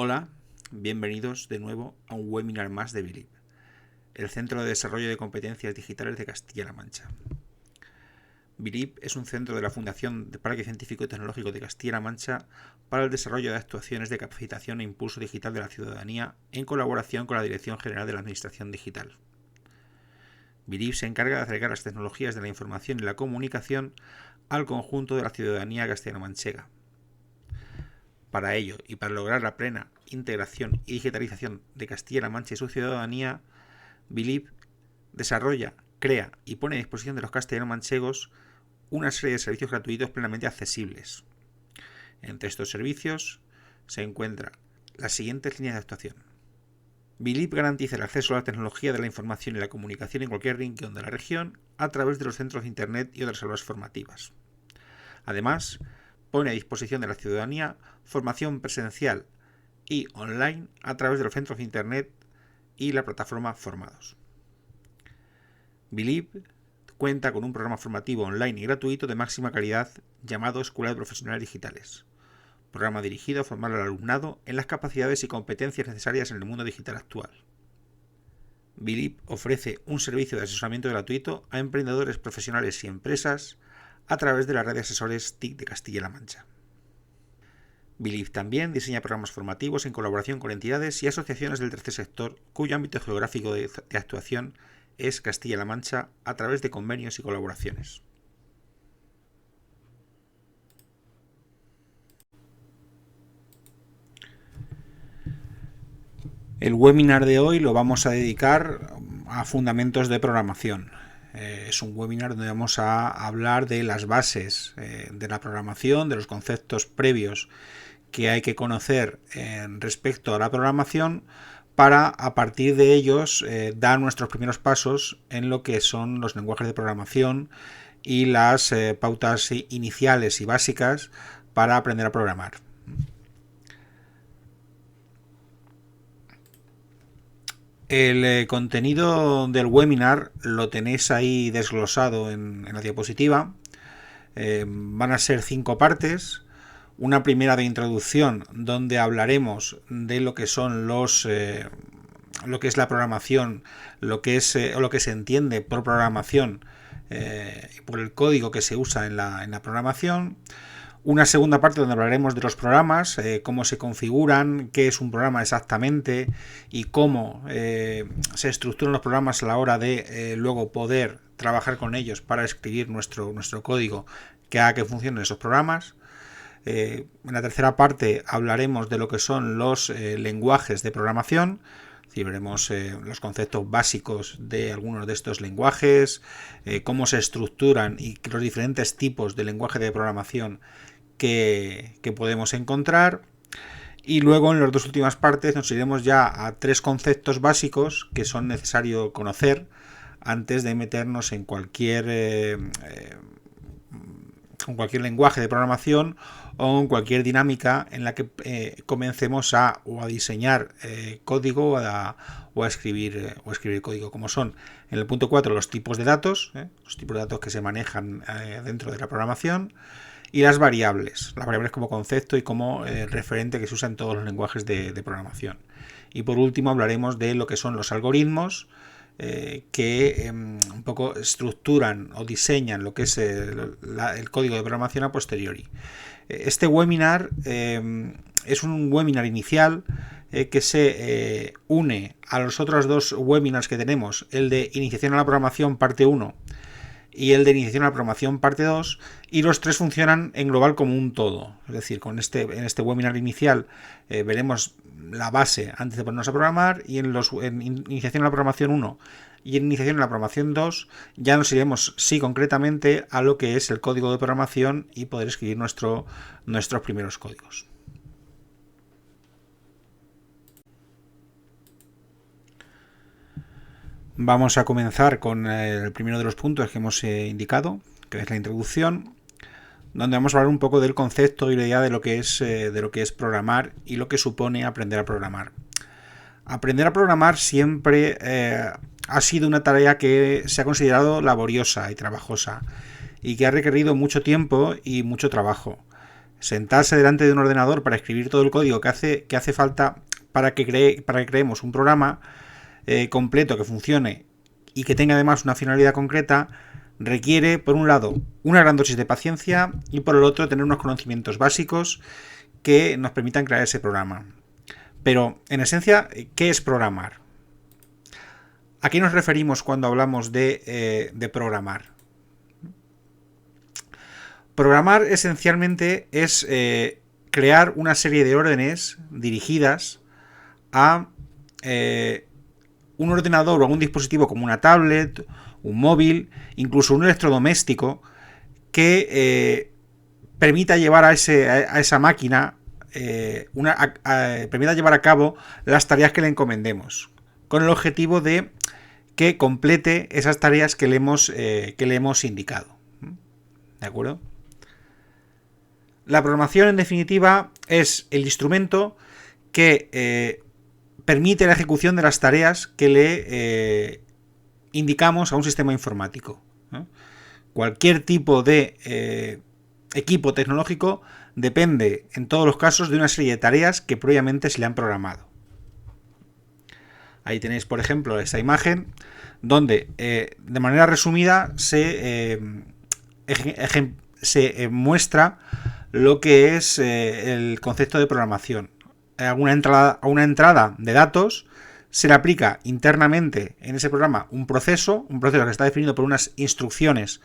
Hola, bienvenidos de nuevo a un webinar más de Bilib, el Centro de Desarrollo de Competencias Digitales de Castilla-La Mancha. Bilib es un centro de la Fundación de Parque Científico y Tecnológico de Castilla-La Mancha para el desarrollo de actuaciones de capacitación e impulso digital de la ciudadanía en colaboración con la Dirección General de la Administración Digital. Bilib se encarga de acercar las tecnologías de la información y la comunicación al conjunto de la ciudadanía castellano-manchega. Para ello, y para lograr la plena integración y digitalización de Castilla-La Mancha y su ciudadanía, Bilib desarrolla, crea y pone a disposición de los castellano-manchegos una serie de servicios gratuitos plenamente accesibles. Entre estos servicios se encuentran las siguientes líneas de actuación. Bilib garantiza el acceso a la tecnología de la información y la comunicación en cualquier rincón de la región a través de los centros de Internet y otras aulas formativas. Además, pone a disposición de la ciudadanía formación presencial y online a través de los centros de Internet y la plataforma Formados. Bilib cuenta con un programa formativo online y gratuito de máxima calidad llamado Escuela de Profesionales Digitales, programa dirigido a formar al alumnado en las capacidades y competencias necesarias en el mundo digital actual. Bilib ofrece un servicio de asesoramiento gratuito a emprendedores profesionales y empresas a través de la red de asesores TIC de Castilla-La Mancha. Bilib también diseña programas formativos en colaboración con entidades y asociaciones del tercer sector cuyo ámbito geográfico de actuación es Castilla-La Mancha a través de convenios y colaboraciones. El webinar de hoy lo vamos a dedicar a fundamentos de programación. Es un webinar donde vamos a hablar de las bases de la programación, de los conceptos previos que hay que conocer respecto a la programación para, a partir de ellos, dar nuestros primeros pasos en lo que son los lenguajes de programación y las pautas iniciales y básicas para aprender a programar. El contenido del webinar lo tenéis ahí desglosado en la diapositiva. Van a ser 5 partes. Una primera de introducción donde hablaremos de lo que son lo que es la programación, lo que se entiende por programación, por el código que se usa en la programación. Una segunda parte donde hablaremos de los programas, cómo se configuran, qué es un programa exactamente y cómo se estructuran los programas a la hora de luego poder trabajar con ellos para escribir nuestro código que haga que funcionen esos programas. En la tercera parte hablaremos de lo que son los lenguajes de programación. Sí, veremos los conceptos básicos de algunos de estos lenguajes, cómo se estructuran y los diferentes tipos de lenguaje de programación que podemos encontrar. Y luego en las dos últimas partes nos iremos ya a 3 conceptos básicos que son necesario conocer antes de meternos en cualquier lenguaje de programación o en cualquier dinámica en la que comencemos a diseñar código o a escribir código, como son en el punto 4 los tipos de datos que se manejan dentro de la programación, y las variables como concepto y como referente que se usa en todos los lenguajes de programación. Y por último hablaremos de lo que son los algoritmos, que un poco estructuran o diseñan lo que es el código de programación a posteriori. Este webinar es un webinar inicial que se une a los otros 2 webinars que tenemos, el de Iniciación a la Programación parte 1 y el de Iniciación a la Programación parte 2, y los 3 funcionan en global como un todo. Es decir, en este webinar inicial veremos la base antes de ponernos a programar, y en Iniciación a la Programación 1 y en Iniciación a la Programación 2 ya nos iremos concretamente a lo que es el código de programación y poder escribir nuestros primeros códigos. Vamos a comenzar con el primero de los puntos que hemos indicado, que es la introducción, donde vamos a hablar un poco del concepto y la idea de lo que es programar y lo que supone aprender a programar. Aprender a programar siempre ha sido una tarea que se ha considerado laboriosa y trabajosa y que ha requerido mucho tiempo y mucho trabajo. sentarse delante de un ordenador para escribir todo el código que hace falta para que creemos un programa completo que funcione y que tenga además una finalidad concreta, requiere, por un lado, una gran dosis de paciencia y por el otro, tener unos conocimientos básicos que nos permitan crear ese programa. Pero, en esencia, ¿qué es programar? ¿A qué nos referimos cuando hablamos de programar? Programar esencialmente es crear una serie de órdenes dirigidas a un ordenador o a un dispositivo como una tablet, un móvil, incluso un electrodoméstico que permita llevar a esa máquina, permita llevar a cabo las tareas que le encomendemos, con el objetivo de que complete esas tareas que le hemos indicado. ¿De acuerdo? La programación, en definitiva, es el instrumento que permite la ejecución de las tareas que le indicamos a un sistema informático. Cualquier tipo de equipo tecnológico depende, en todos los casos, de una serie de tareas que previamente se le han programado. Ahí tenéis, por ejemplo, esta imagen donde, de manera resumida, se muestra lo que es el concepto de programación. A una entrada de datos se le aplica internamente en ese programa un proceso que está definido por unas instrucciones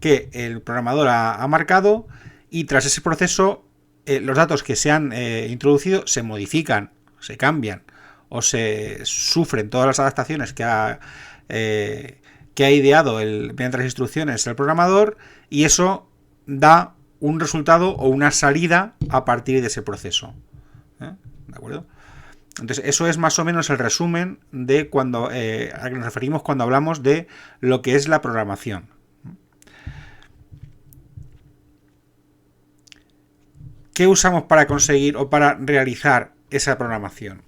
que el programador ha marcado, y tras ese proceso los datos que se han introducido se modifican, se cambian o se sufren todas las adaptaciones que ha ideado mediante las instrucciones el programador, y eso da un resultado o una salida a partir de ese proceso. ¿De acuerdo? Entonces, eso es más o menos el resumen de a que nos referimos cuando hablamos de lo que es la programación. ¿Qué usamos para conseguir o para realizar esa programación?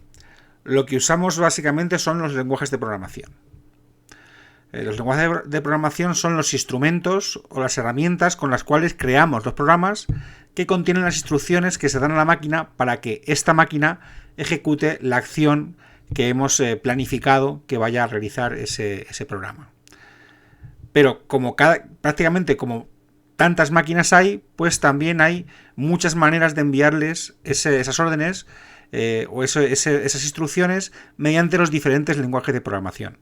Lo que usamos básicamente son los lenguajes de programación. Los lenguajes de programación son los instrumentos o las herramientas con las cuales creamos los programas que contienen las instrucciones que se dan a la máquina para que esta máquina ejecute la acción que hemos planificado que vaya a realizar ese programa. Pero prácticamente como tantas máquinas hay, pues también hay muchas maneras de enviarles esas órdenes o esas instrucciones mediante los diferentes lenguajes de programación.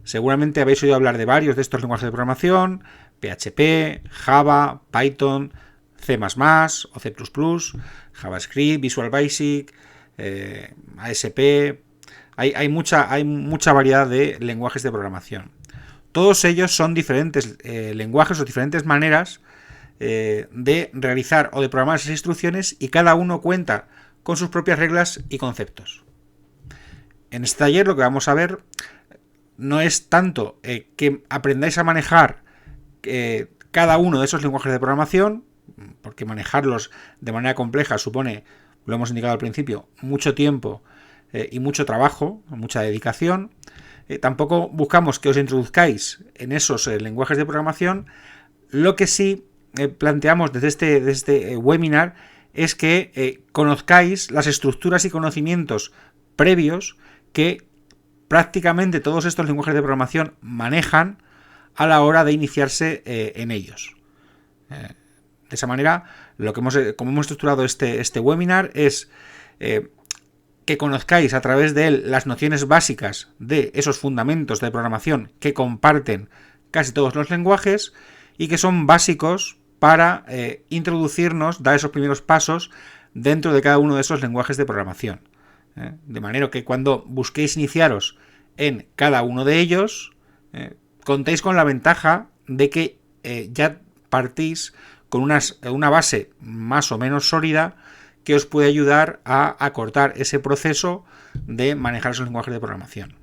Seguramente habéis oído hablar de varios de estos lenguajes de programación: PHP, Java, Python, C++ o C++, JavaScript, Visual Basic, ASP. Hay mucha variedad de lenguajes de programación. Todos ellos son diferentes lenguajes o diferentes maneras de realizar o de programar esas instrucciones, y cada uno cuenta con sus propias reglas y conceptos. En este taller lo que vamos a ver no es tanto que aprendáis a manejar cada uno de esos lenguajes de programación, porque manejarlos de manera compleja supone, lo hemos indicado al principio, mucho tiempo y mucho trabajo, mucha dedicación. Tampoco buscamos que os introduzcáis en esos lenguajes de programación. Lo que sí planteamos desde este webinar es que conozcáis las estructuras y conocimientos previos que prácticamente todos estos lenguajes de programación manejan a la hora de iniciarse en ellos. De esa manera, como hemos estructurado este webinar es que conozcáis a través de él las nociones básicas de esos fundamentos de programación que comparten casi todos los lenguajes y que son básicos para introducirnos, dar esos primeros pasos dentro de cada uno de esos lenguajes de programación. De manera que cuando busquéis iniciaros en cada uno de ellos, contéis con la ventaja de que ya partís con una base más o menos sólida que os puede ayudar a acortar ese proceso de manejar esos lenguajes de programación.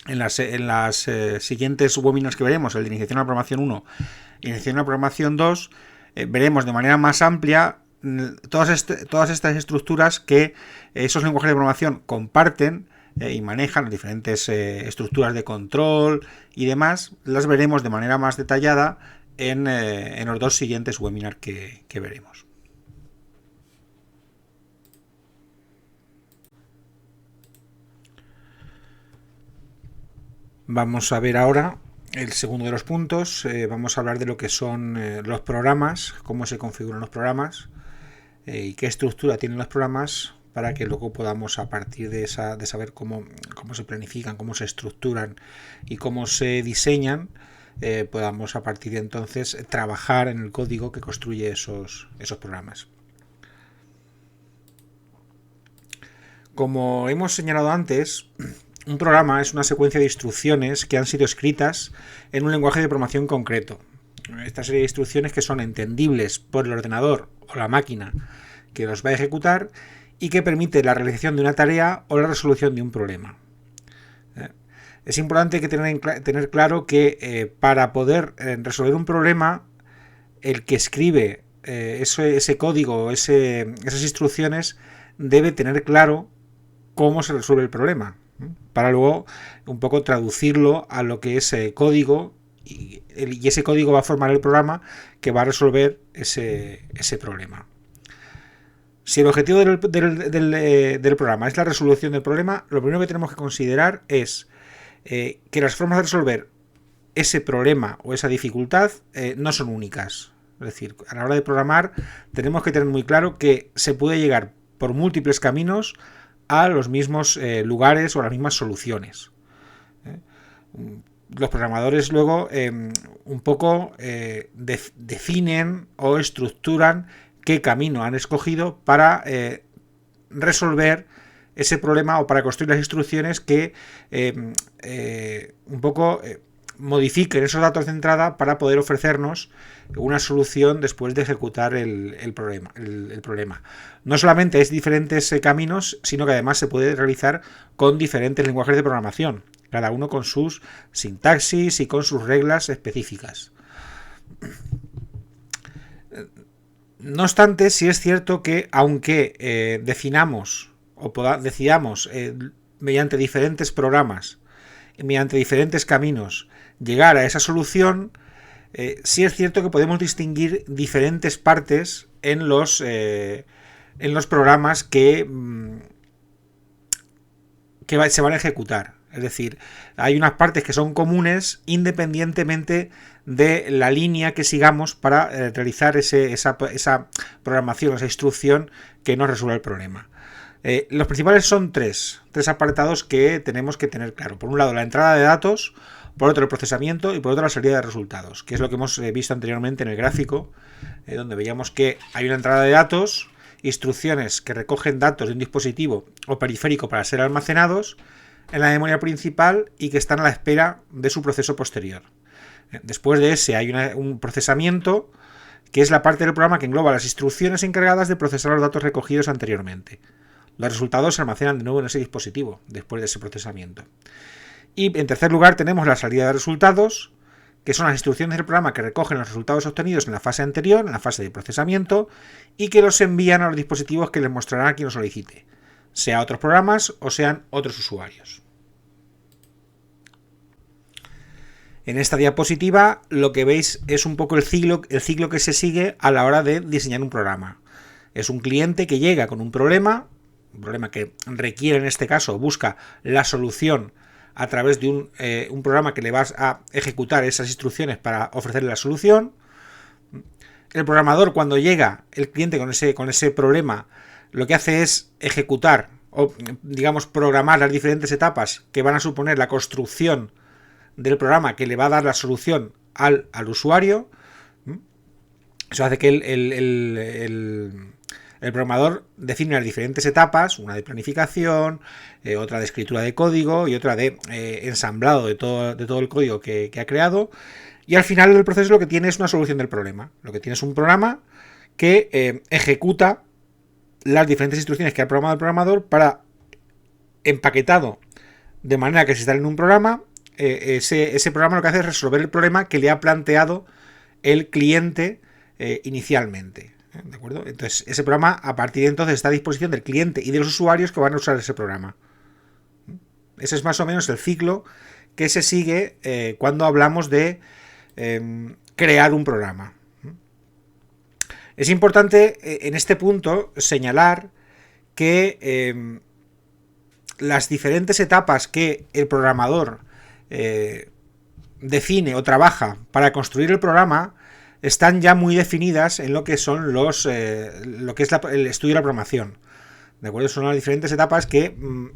En las siguientes webinars que veremos, el de Iniciación a la Programación 1 y Iniciación a la Programación 2, veremos de manera más amplia todas estas estructuras que esos lenguajes de programación comparten y manejan, las diferentes estructuras de control y demás. Las veremos de manera más detallada en los dos siguientes webinars que veremos. Vamos a ver ahora el segundo de los puntos. Vamos a hablar de lo que son los programas, cómo se configuran los programas y qué estructura tienen los programas, para que luego podamos, a partir de saber cómo se planifican, cómo se estructuran y cómo se diseñan, podamos a partir de entonces trabajar en el código que construye esos programas. Como hemos señalado antes, un programa es una secuencia de instrucciones que han sido escritas en un lenguaje de programación concreto. Esta serie de instrucciones que son entendibles por el ordenador o la máquina que los va a ejecutar y que permite la realización de una tarea o la resolución de un problema. Es importante tener claro que para poder resolver un problema, el que escribe ese código, esas instrucciones, debe tener claro cómo se resuelve el problema, para luego un poco traducirlo a lo que es código, y ese código va a formar el programa que va a resolver ese problema. Si el objetivo del programa es la resolución del problema, lo primero que tenemos que considerar es que las formas de resolver ese problema o esa dificultad no son únicas. Es decir, a la hora de programar tenemos que tener muy claro que se puede llegar por múltiples caminos a los mismos lugares o a las mismas soluciones. Los programadores luego un poco definen o estructuran qué camino han escogido para resolver ese problema o para construir las instrucciones que un poco modifiquen esos datos de entrada para poder ofrecernos una solución después de ejecutar el problema. No solamente es diferentes caminos, sino que además se puede realizar con diferentes lenguajes de programación, cada uno con sus sintaxis y con sus reglas específicas. No obstante, sí es cierto que aunque definamos o decidamos mediante diferentes programas, mediante diferentes caminos, llegar a esa solución, sí es cierto que podemos distinguir diferentes partes en los programas que se van a ejecutar. Es decir, hay unas partes que son comunes independientemente de la línea que sigamos para realizar esa programación, esa instrucción que nos resuelve el problema. Los principales son tres apartados que tenemos que tener claro. Por un lado, la entrada de datos, por otro el procesamiento y por otro la salida de resultados, que es lo que hemos visto anteriormente en el gráfico, donde veíamos que hay una entrada de datos, instrucciones que recogen datos de un dispositivo o periférico para ser almacenados en la memoria principal y que están a la espera de su proceso posterior. Después de ese hay un procesamiento, que es la parte del programa que engloba las instrucciones encargadas de procesar los datos recogidos anteriormente. Los resultados se almacenan de nuevo en ese dispositivo después de ese procesamiento. Y en tercer lugar tenemos la salida de resultados, que son las instrucciones del programa que recogen los resultados obtenidos en la fase anterior, en la fase de procesamiento, y que los envían a los dispositivos que les mostrarán a quien lo solicite, sea otros programas o sean otros usuarios. En esta diapositiva lo que veis es un poco el ciclo que se sigue a la hora de diseñar un programa. Es un cliente que llega con un problema que requiere, en este caso, busca la solución a través de un programa que le vas a ejecutar esas instrucciones para ofrecerle la solución. El programador, cuando llega el cliente con ese problema, lo que hace es ejecutar o, digamos, programar las diferentes etapas que van a suponer la construcción del programa que le va a dar la solución al usuario. Eso hace que el programador define las diferentes etapas, una de planificación, otra de escritura de código y otra de ensamblado de todo el código que ha creado. Y al final del proceso lo que tiene es una solución del problema. Lo que tiene es un programa que ejecuta las diferentes instrucciones que ha programado el programador para, empaquetado de manera que se instale en un programa, ese programa lo que hace es resolver el problema que le ha planteado el cliente inicialmente. ¿De acuerdo? Entonces, ese programa a partir de entonces está a disposición del cliente y de los usuarios que van a usar ese programa. Ese es más o menos el ciclo que se sigue cuando hablamos de crear un programa. Es importante en este punto señalar que las diferentes etapas que el programador define o trabaja para construir el programa están ya muy definidas en lo que son lo que es el estudio de la programación. ¿De acuerdo? Son las diferentes etapas que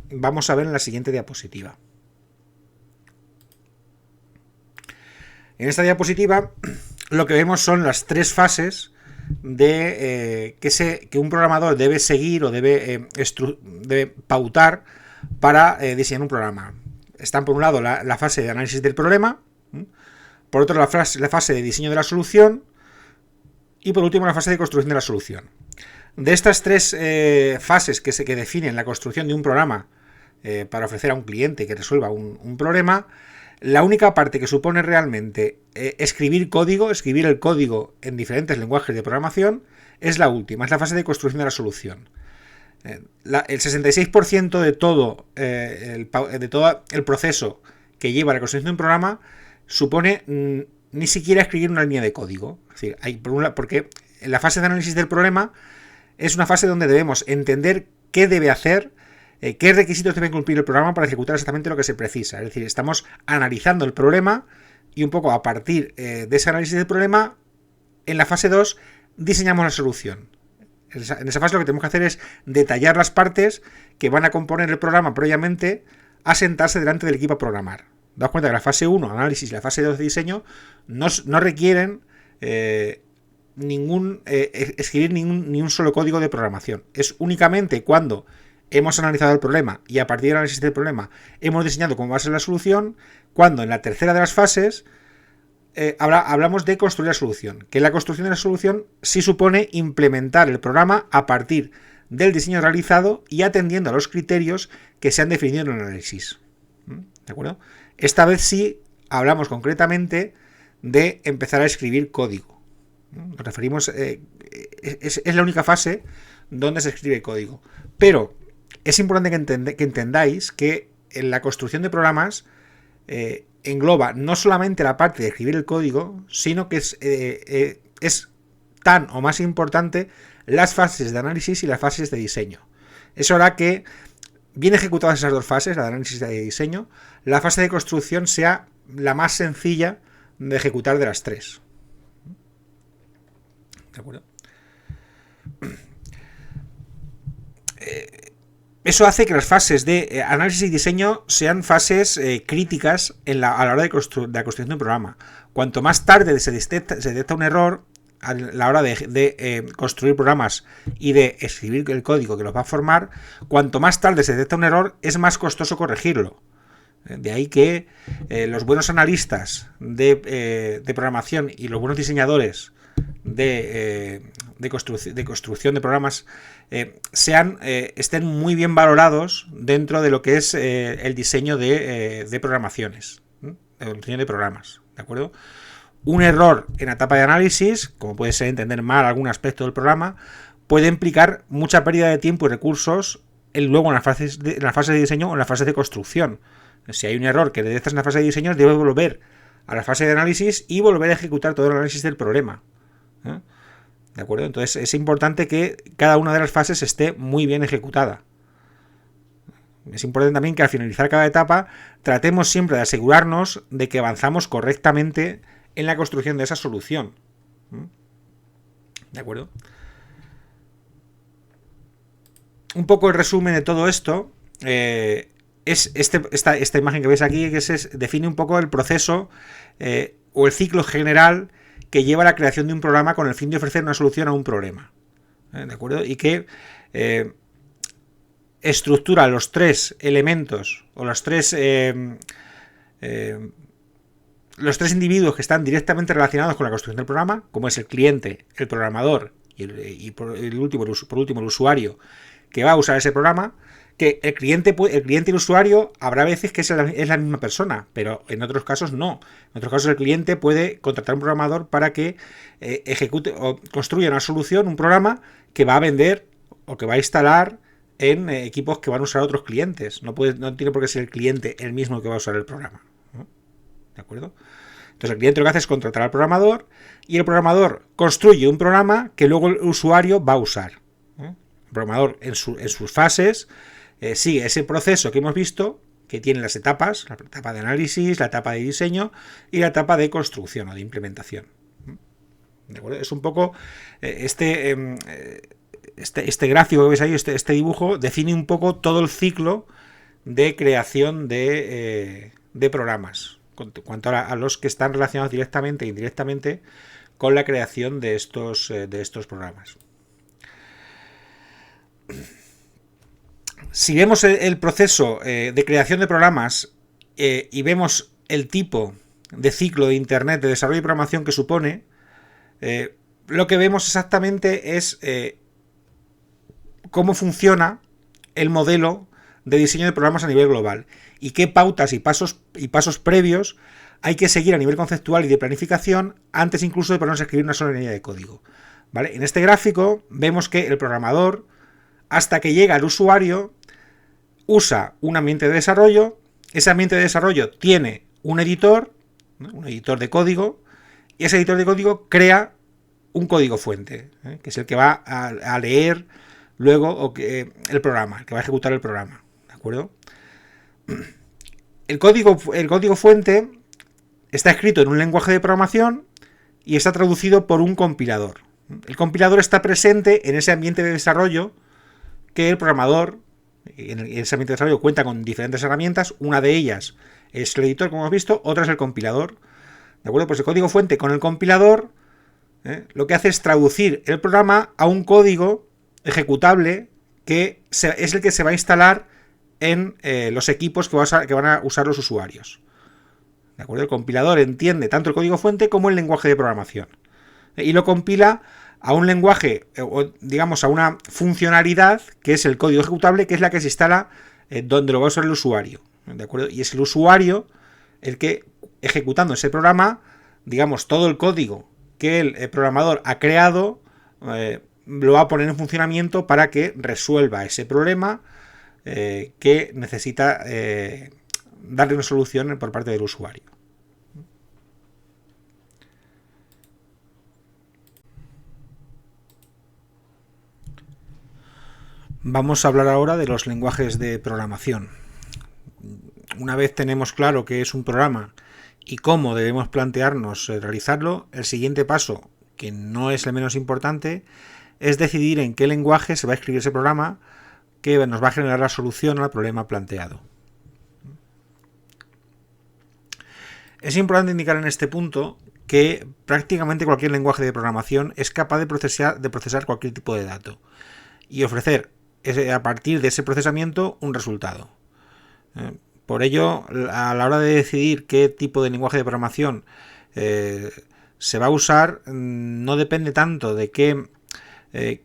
vamos a ver en la siguiente diapositiva. En esta diapositiva lo que vemos son las tres fases de que un programador debe seguir o debe pautar para diseñar un programa. Están por un lado la fase de análisis del problema, por otro la fase de diseño de la solución y por último la fase de construcción de la solución. De estas tres fases que definen la construcción de un programa para ofrecer a un cliente que resuelva un problema, la única parte que supone realmente escribir el código en diferentes lenguajes de programación, es la última, es la fase de construcción de la solución. El 66% de todo el proceso que lleva a la construcción de un programa supone ni siquiera escribir una línea de código. Es decir, porque en la fase de análisis del problema es una fase donde debemos entender qué debe hacer, qué requisitos debe cumplir el programa para ejecutar exactamente lo que se precisa. Es decir, estamos analizando el problema y un poco a partir de ese análisis del problema, en la fase 2 diseñamos la solución. En esa fase lo que tenemos que hacer es detallar las partes que van a componer el programa previamente a sentarse delante del equipo a programar. Daos cuenta que la fase 1, análisis, y la fase 2 de diseño no requieren escribir ni un solo código de programación. Es únicamente cuando hemos analizado el problema y a partir del análisis del problema hemos diseñado cómo va a ser la solución, cuando en la tercera de las fases hablamos de construir la solución, que la construcción de la solución sí supone implementar el programa a partir del diseño realizado y atendiendo a los criterios que se han definido en el análisis. ¿De acuerdo? Esta vez sí hablamos concretamente de empezar a escribir código. Nos referimos, es la única fase donde se escribe código. Pero es importante que entendáis que en la construcción de programas engloba no solamente la parte de escribir el código, sino que es tan o más importante las fases de análisis y las fases de diseño. Eso hará que, bien ejecutadas esas dos fases, la de análisis y la de diseño, la fase de construcción sea la más sencilla de ejecutar de las tres. ¿De acuerdo? Eso hace que las fases de análisis y diseño sean fases críticas a la hora de la construcción de un programa. Cuanto más tarde se detecta un error a la hora de construir programas y de escribir el código que los va a formar, cuanto más tarde se detecta un error, es más costoso corregirlo. De ahí que los buenos analistas de programación y los buenos diseñadores de construcción de programas estén muy bien valorados dentro de lo que es el diseño de programaciones, el diseño de programas, ¿de acuerdo? Un error en la etapa de análisis, como puede ser entender mal algún aspecto del programa, puede implicar mucha pérdida de tiempo y recursos luego en las fases de diseño o en las fases de construcción. Si hay un error que detectas en la fase de diseño, debes volver a la fase de análisis y volver a ejecutar todo el análisis del problema. ¿De acuerdo? Entonces es importante que cada una de las fases esté muy bien ejecutada. Es importante también que al finalizar cada etapa tratemos siempre de asegurarnos de que avanzamos correctamente en la construcción de esa solución. ¿De acuerdo? Un poco el resumen de todo esto es esta imagen que veis aquí, que define un poco el proceso o el ciclo general que lleva a la creación de un programa con el fin de ofrecer una solución a un problema. ¿De acuerdo? Y que estructura los tres elementos o los tres individuos que están directamente relacionados con la construcción del programa, como es el cliente, el programador y por último el usuario que va a usar ese programa. Que el cliente y el usuario habrá veces que es la misma persona, pero en otros casos no. En otros casos el cliente puede contratar a un programador para que ejecute o construya una solución, un programa que va a vender o que va a instalar en equipos que van a usar otros clientes. No tiene por qué ser el cliente el mismo que va a usar el programa, ¿no? ¿De acuerdo? Entonces el cliente lo que hace es contratar al programador y el programador construye un programa que luego el usuario va a usar. El programador en sus fases sigue ese proceso que hemos visto, que tiene las etapas, la etapa de análisis, la etapa de diseño y la etapa de construcción o de implementación. ¿De acuerdo? Es un poco este gráfico que veis ahí, este dibujo, define un poco todo el ciclo de creación de programas, en cuanto a los que están relacionados directamente e indirectamente con la creación de estos programas. Si vemos el proceso de creación de programas y vemos el tipo de ciclo de Internet de desarrollo y programación que supone, lo que vemos exactamente es cómo funciona el modelo de diseño de programas a nivel global y qué pautas y pasos previos hay que seguir a nivel conceptual y de planificación antes incluso de ponernos a escribir una sola línea de código. ¿Vale? En este gráfico vemos que el programador, hasta que llega al usuario, usa un ambiente de desarrollo. Ese ambiente de desarrollo tiene un editor, ¿no? Un editor de código, y ese editor de código crea un código fuente, que es el que va a leer luego el programa, el que va a ejecutar el programa. ¿De acuerdo? El código fuente está escrito en un lenguaje de programación y está traducido por un compilador. El compilador está presente en ese ambiente de desarrollo que el programador, en ese ambiente de desarrollo, cuenta con diferentes herramientas. Una de ellas es el editor, como hemos visto, otra es el compilador. ¿De acuerdo? Pues el código fuente con el compilador lo que hace es traducir el programa a un código ejecutable que es el que se va a instalar en los equipos que van a usar los usuarios. ¿De acuerdo? El compilador entiende tanto el código fuente como el lenguaje de programación y lo compila a un lenguaje, o digamos a una funcionalidad que es el código ejecutable, que es la que se instala donde lo va a usar el usuario. ¿De acuerdo? Y es el usuario el que, ejecutando ese programa, digamos, todo el código que el programador ha creado, lo va a poner en funcionamiento para que resuelva ese problema que necesita darle una solución por parte del usuario. Vamos a hablar ahora de los lenguajes de programación. Una vez tenemos claro qué es un programa y cómo debemos plantearnos realizarlo, el siguiente paso, que no es el menos importante, es decidir en qué lenguaje se va a escribir ese programa que nos va a generar la solución al problema planteado. Es importante indicar en este punto que prácticamente cualquier lenguaje de programación es capaz de procesar cualquier tipo de dato y ofrecer a partir de ese procesamiento un resultado. Por ello, a la hora de decidir qué tipo de lenguaje de programación se va a usar, no depende tanto de qué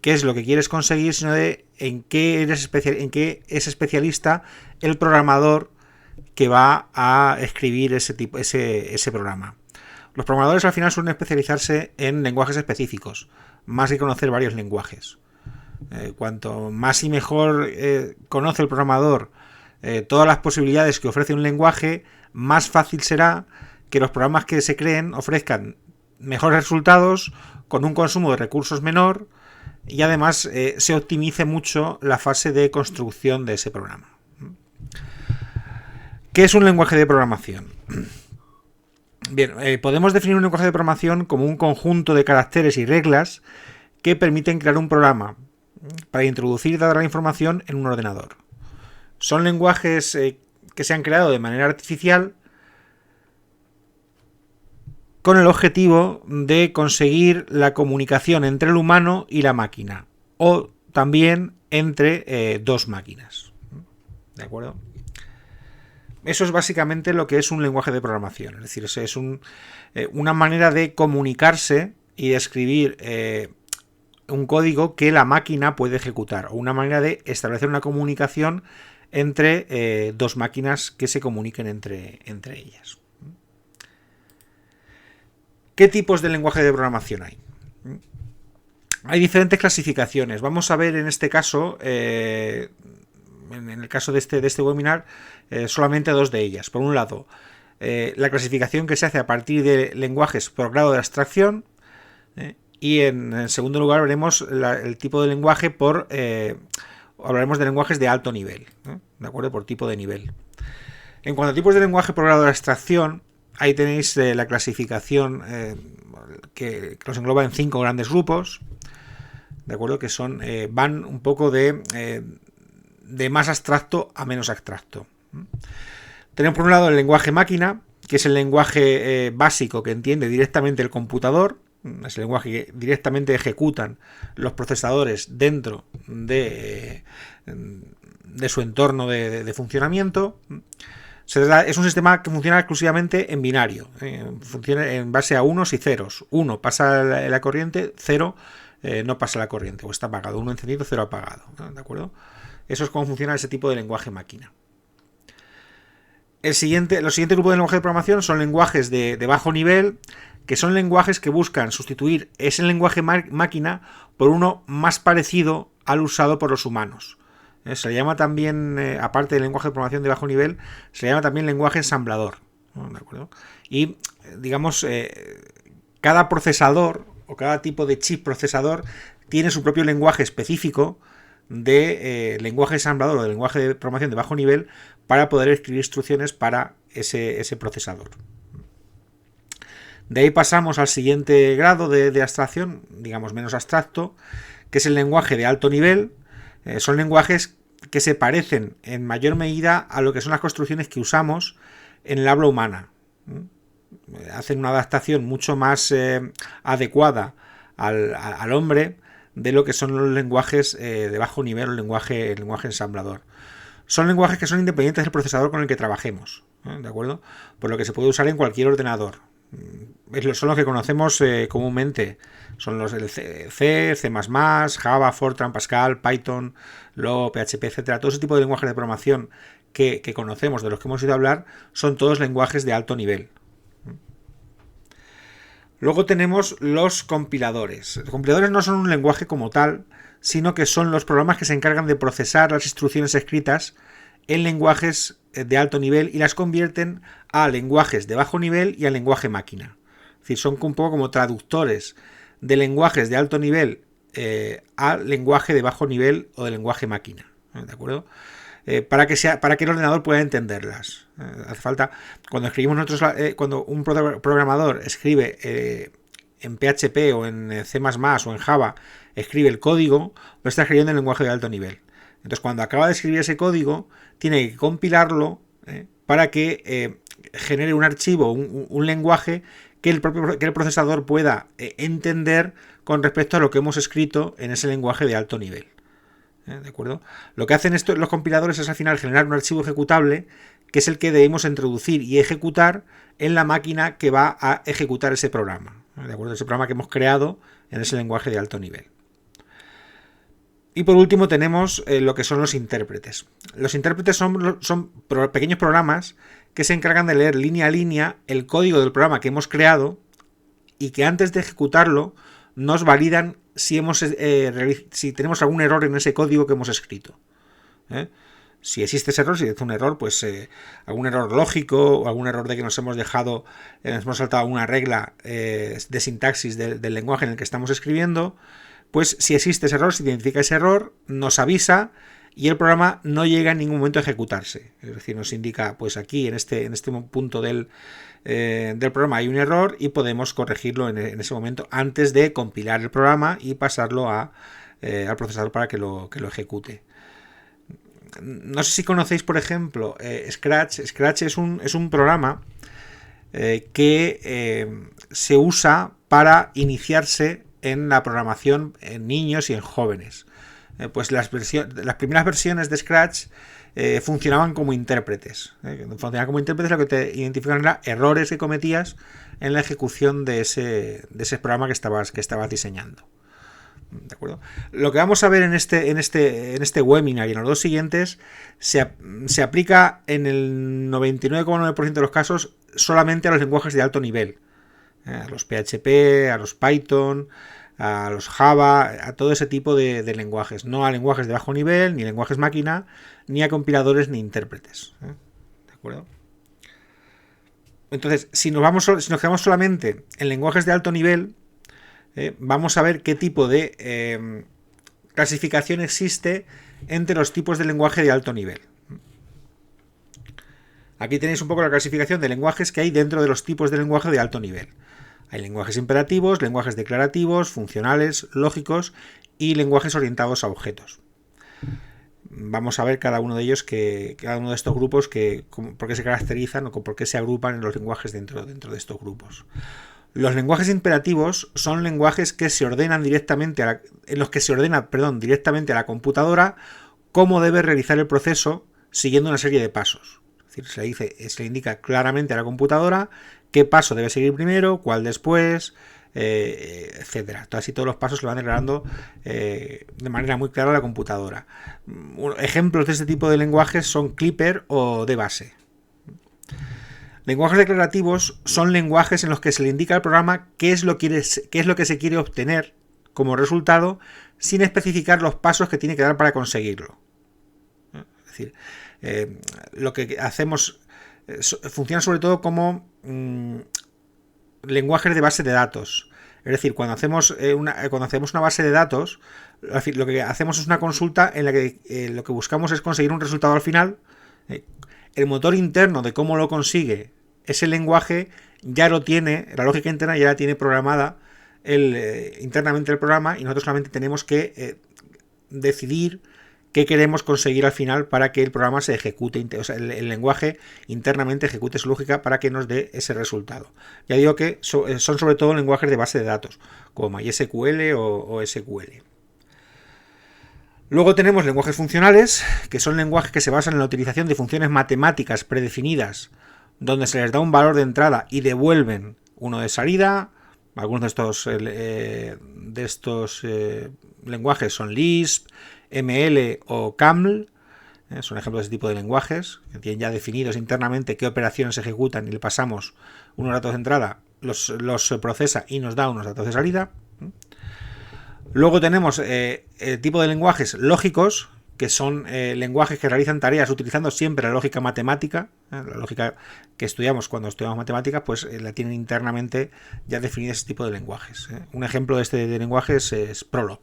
es lo que quieres conseguir, sino de en qué es especialista el programador que va a escribir ese programa. Los programadores al final suelen especializarse en lenguajes específicos, más que conocer varios lenguajes. Cuanto más y mejor conoce el programador todas las posibilidades que ofrece un lenguaje, más fácil será que los programas que se creen ofrezcan mejores resultados con un consumo de recursos menor y además se optimice mucho la fase de construcción de ese programa. ¿Qué es un lenguaje de programación? Bien, podemos definir un lenguaje de programación como un conjunto de caracteres y reglas que permiten crear un programa para introducir y dar la información en un ordenador. Son lenguajes que se han creado de manera artificial con el objetivo de conseguir la comunicación entre el humano y la máquina, o también entre dos máquinas. ¿De acuerdo? Eso es básicamente lo que es un lenguaje de programación. Es decir, es una manera de comunicarse y de escribir un código que la máquina puede ejecutar, o una manera de establecer una comunicación entre dos máquinas que se comuniquen entre ellas. ¿Qué tipos de lenguaje de programación hay? Hay diferentes clasificaciones. Vamos a ver en este caso, en el caso de este webinar, solamente dos de ellas. Por un lado, la clasificación que se hace a partir de lenguajes por grado de abstracción, y en segundo lugar veremos el tipo de lenguaje hablaremos de lenguajes de alto nivel, ¿de acuerdo? Por tipo de nivel. En cuanto a tipos de lenguaje programado de abstracción, ahí tenéis la clasificación que los engloba en 5 grandes grupos, ¿de acuerdo? Que son van un poco de más abstracto a menos abstracto. Tenemos por un lado el lenguaje máquina, que es el lenguaje básico que entiende directamente el computador, es el lenguaje que directamente ejecutan los procesadores dentro de su entorno de funcionamiento. Es un sistema que funciona exclusivamente en binario, funciona en base a unos y ceros. 1 pasa la corriente, 0 no pasa la corriente, o está apagado. 1 encendido, 0 apagado, ¿de acuerdo? Eso es cómo funciona ese tipo de lenguaje máquina. Los siguientes grupos de lenguaje de programación son lenguajes de bajo nivel, que son lenguajes que buscan sustituir ese lenguaje máquina por uno más parecido al usado por los humanos. Se le llama también, aparte del lenguaje de programación de bajo nivel, se le llama también lenguaje ensamblador, ¿de acuerdo? Y, digamos, cada procesador o cada tipo de chip procesador tiene su propio lenguaje específico de lenguaje ensamblador o de lenguaje de programación de bajo nivel para poder escribir instrucciones para ese procesador. De ahí pasamos al siguiente grado de abstracción, digamos menos abstracto, que es el lenguaje de alto nivel. Son lenguajes que se parecen en mayor medida a lo que son las construcciones que usamos en el habla humana. Hacen una adaptación mucho más adecuada al hombre de lo que son los lenguajes de bajo nivel, el lenguaje ensamblador. Son lenguajes que son independientes del procesador con el que trabajemos, ¿de acuerdo? Por lo que se puede usar en cualquier ordenador. Son los que conocemos comúnmente. Son los del C, C++, Java, Fortran, Pascal, Python, Lo, PHP, etcétera. Todo ese tipo de lenguajes de programación que conocemos, de los que hemos ido a hablar, son todos lenguajes de alto nivel. Luego tenemos los compiladores. Los compiladores no son un lenguaje como tal, sino que son los programas que se encargan de procesar las instrucciones escritas en lenguajes de alto nivel y las convierten a lenguajes de bajo nivel y a lenguaje máquina. Es decir, son un poco como traductores de lenguajes de alto nivel a lenguaje de bajo nivel o de lenguaje máquina, ¿de acuerdo? Para que el ordenador pueda entenderlas. Hace falta, cuando escribimos nosotros, cuando un programador escribe en PHP o en C++ o en Java, escribe el código, lo está escribiendo en lenguaje de alto nivel. Entonces, cuando acaba de escribir ese código, tiene que compilarlo para que genere un archivo, un lenguaje que el procesador pueda entender con respecto a lo que hemos escrito en ese lenguaje de alto nivel. ¿De acuerdo? Lo que hacen los compiladores es al final generar un archivo ejecutable que es el que debemos introducir y ejecutar en la máquina que va a ejecutar ese programa. ¿De acuerdo? Ese programa que hemos creado en ese lenguaje de alto nivel. Y por último tenemos lo que son los intérpretes. Los intérpretes son pequeños programas que se encargan de leer línea a línea el código del programa que hemos creado y que antes de ejecutarlo nos validan si tenemos algún error en ese código que hemos escrito. Si existe ese error, si es un error, pues algún error lógico o algún error de que nos hemos saltado una regla de sintaxis del lenguaje en el que estamos escribiendo, pues si existe ese error, se identifica ese error, nos avisa y el programa no llega en ningún momento a ejecutarse. Es decir, nos indica, pues aquí en este punto del programa hay un error y podemos corregirlo en ese momento antes de compilar el programa y pasarlo al procesador para que lo ejecute. No sé si conocéis, por ejemplo, Scratch. Scratch es un programa que se usa para iniciarse en la programación en niños y en jóvenes. Pues las primeras versiones de Scratch funcionaban como intérpretes. Funcionaban como intérpretes, lo que te identifican era errores que cometías en la ejecución de ese programa que estabas diseñando. ¿De acuerdo? Lo que vamos a ver en este webinar y en los dos siguientes se aplica en el 99,9% de los casos solamente a los lenguajes de alto nivel. A los PHP, a los Python, a los Java, a todo ese tipo de lenguajes, no a lenguajes de bajo nivel, ni lenguajes máquina, ni a compiladores ni intérpretes. ¿De acuerdo? Entonces, si nos quedamos solamente en lenguajes de alto nivel, vamos a ver qué tipo de clasificación existe entre los tipos de lenguaje de alto nivel. Aquí tenéis un poco la clasificación de lenguajes que hay dentro de los tipos de lenguaje de alto nivel. Hay lenguajes imperativos, lenguajes declarativos, funcionales, lógicos y lenguajes orientados a objetos. Vamos a ver cada uno de ellos, cada uno de estos grupos, por qué se caracterizan o por qué se agrupan en los lenguajes dentro de estos grupos. Los lenguajes imperativos son lenguajes que se ordenan directamente en los que se ordena, directamente a la computadora cómo debe realizar el proceso siguiendo una serie de pasos. Es decir, se le indica claramente a la computadora qué paso debe seguir primero, cuál después, etcétera. Todos los pasos se lo van declarando de manera muy clara a la computadora. Ejemplos de este tipo de lenguajes son Clipper o DBase. Lenguajes declarativos son lenguajes en los que se le indica al programa qué es lo que se quiere obtener como resultado sin especificar los pasos que tiene que dar para conseguirlo. Es decir, lo que hacemos funciona sobre todo como lenguajes de base de datos. Es decir, cuando hacemos una base de datos, lo que hacemos es una consulta en la que lo que buscamos es conseguir un resultado al final. El motor interno de cómo lo consigue ese lenguaje ya lo tiene, la lógica interna ya la tiene programada internamente el programa, y nosotros solamente tenemos que decidir qué queremos conseguir al final para que el programa se ejecute, o sea, el lenguaje internamente ejecute su lógica para que nos dé ese resultado. Ya digo que son sobre todo lenguajes de base de datos, como MySQL o SQL. Luego tenemos lenguajes funcionales, que son lenguajes que se basan en la utilización de funciones matemáticas predefinidas, donde se les da un valor de entrada y devuelven uno de salida. Algunos de estos lenguajes son Lisp, ML o CAML. Son ejemplos de ese tipo de lenguajes que tienen ya definidos internamente qué operaciones se ejecutan y le pasamos unos datos de entrada, los procesa y nos da unos datos de salida. Luego tenemos el tipo de lenguajes lógicos, que son lenguajes que realizan tareas utilizando siempre la lógica matemática. La lógica que estudiamos cuando estudiamos matemáticas, pues la tienen internamente ya definida ese tipo de lenguajes. Un ejemplo de este de lenguajes es Prolog.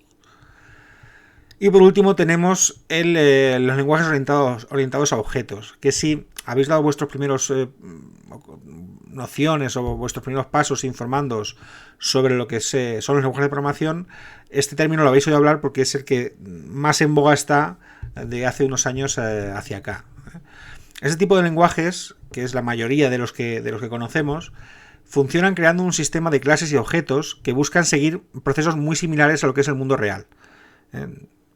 Y por último tenemos los lenguajes orientados a objetos, que si habéis dado vuestros primeros nociones o vuestros primeros pasos informándoos sobre lo que son los lenguajes de programación, este término lo habéis oído hablar porque es el que más en boga está de hace unos años hacia acá. Este tipo de lenguajes, que es la mayoría de los que conocemos, funcionan creando un sistema de clases y objetos que buscan seguir procesos muy similares a lo que es el mundo real.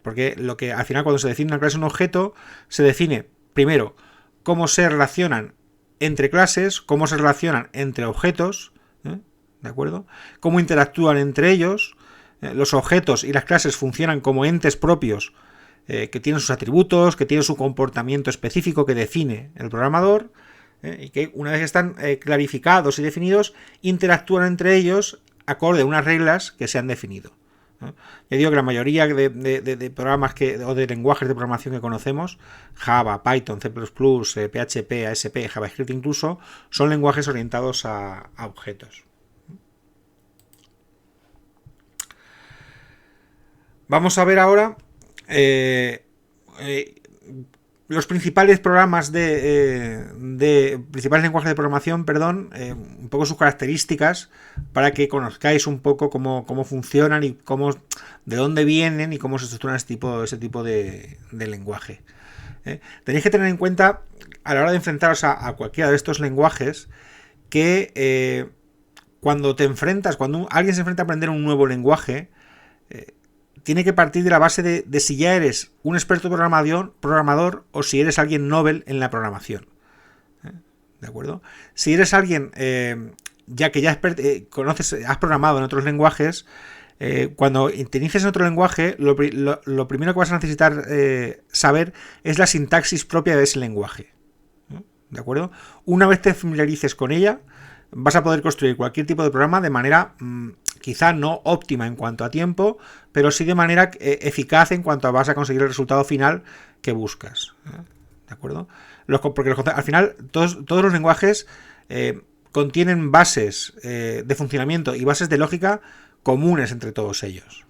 Porque al final, cuando se define una clase o un objeto, se define primero cómo se relacionan entre clases, cómo se relacionan entre objetos, ¿de acuerdo? Cómo interactúan entre ellos. Los objetos y las clases funcionan como entes propios que tienen sus atributos, que tienen su comportamiento específico que define el programador, y que una vez que están clarificados y definidos, interactúan entre ellos acorde a unas reglas que se han definido. Ya digo que la mayoría de programas o de lenguajes de programación que conocemos, Java, Python, C++, PHP, ASP, JavaScript incluso, son lenguajes orientados a objetos. Vamos a ver ahora los principales programas principales lenguajes de programación, un poco sus características para que conozcáis un poco cómo funcionan y de dónde vienen y cómo se estructuran ese tipo de lenguaje. Tenéis que tener en cuenta a la hora de enfrentaros a cualquiera de estos lenguajes que cuando alguien se enfrenta a aprender un nuevo lenguaje, tiene que partir de la base de si ya eres un experto programador o si eres alguien novel en la programación. ¿De acuerdo? Si eres alguien ya has programado en otros lenguajes, cuando te inicies en otro lenguaje, lo primero que vas a necesitar saber es la sintaxis propia de ese lenguaje. ¿De acuerdo? Una vez te familiarices con ella, vas a poder construir cualquier tipo de programa de manera quizá no óptima en cuanto a tiempo, pero sí de manera eficaz en cuanto a vas a conseguir el resultado final que buscas. ¿De acuerdo? Porque al final todos los lenguajes contienen bases de funcionamiento y bases de lógica comunes entre todos ellos.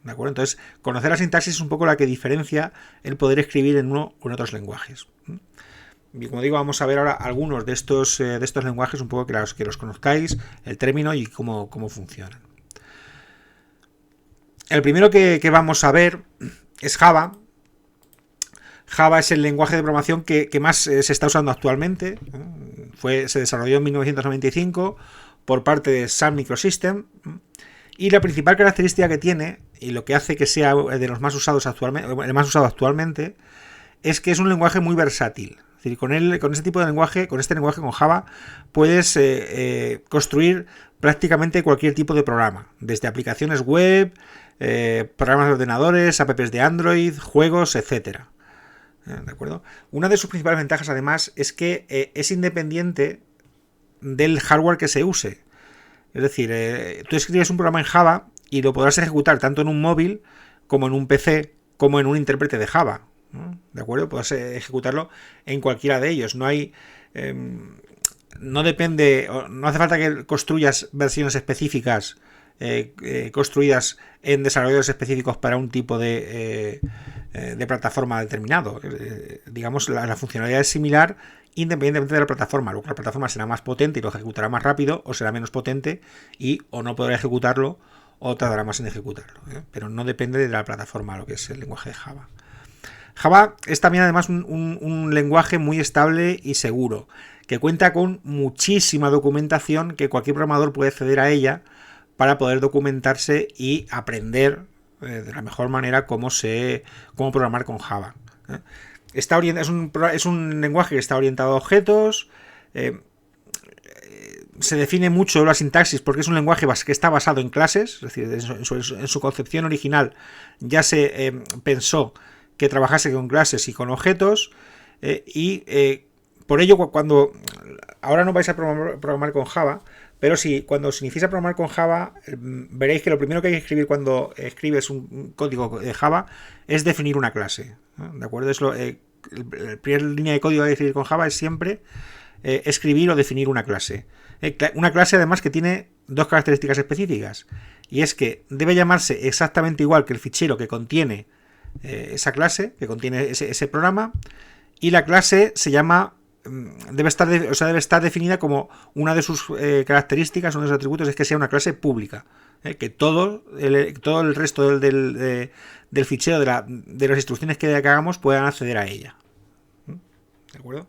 ¿De acuerdo? Entonces, conocer la sintaxis es un poco la que diferencia el poder escribir en uno o en otros lenguajes. Y como digo, vamos a ver ahora algunos de estos lenguajes, un poco que los conozcáis, el término y cómo funcionan. El primero que vamos a ver es Java. Java es el lenguaje de programación que más se está usando actualmente. Se desarrolló en 1995 por parte de Sun Microsystems. Y la principal característica que tiene, y lo que hace que sea de los más usados actualmente, el más usado actualmente, es que es un lenguaje muy versátil. Es decir, con este tipo de lenguaje, con Java, puedes construir prácticamente cualquier tipo de programa, desde aplicaciones web, programas de ordenadores, apps de Android, juegos, etcétera. ¿De acuerdo? Una de sus principales ventajas, además, es que es independiente del hardware que se use. Es decir, tú escribes un programa en Java y lo podrás ejecutar tanto en un móvil como en un PC, como en un intérprete de Java. ¿De acuerdo? Podrás ejecutarlo en cualquiera de ellos. No hay... no depende... No hace falta que construyas versiones específicas construidas en desarrolladores específicos para un tipo de plataforma determinado. Digamos, la funcionalidad es similar independientemente de la plataforma. Luego la plataforma será más potente y lo ejecutará más rápido, o será menos potente y o no podrá ejecutarlo o tardará más en ejecutarlo. Pero no depende de la plataforma lo que es el lenguaje de Java. Java es también además un lenguaje muy estable y seguro, que cuenta con muchísima documentación que cualquier programador puede acceder a ella para poder documentarse y aprender de la mejor manera cómo programar con Java. Es un lenguaje que está orientado a objetos. Se define mucho la sintaxis porque es un lenguaje que está basado en clases. Es decir, en su concepción original ya se pensó que trabajase con clases y con objetos. Por ello, cuando ahora no vais a programar con Java, pero cuando os iniciéis a programar con Java, veréis que lo primero que hay que escribir cuando escribes un código de Java es definir una clase. ¿De acuerdo? La primera línea de código que hay que escribir con Java es siempre escribir o definir una clase. Una clase además que tiene dos características específicas. Y es que debe llamarse exactamente igual que el fichero que contiene esa clase, que contiene ese programa. Y la clase se llama... debe estar definida como una de sus características, uno de sus atributos es que sea una clase pública, que todo el resto del fichero de las instrucciones que hagamos puedan acceder a ella. ¿De acuerdo?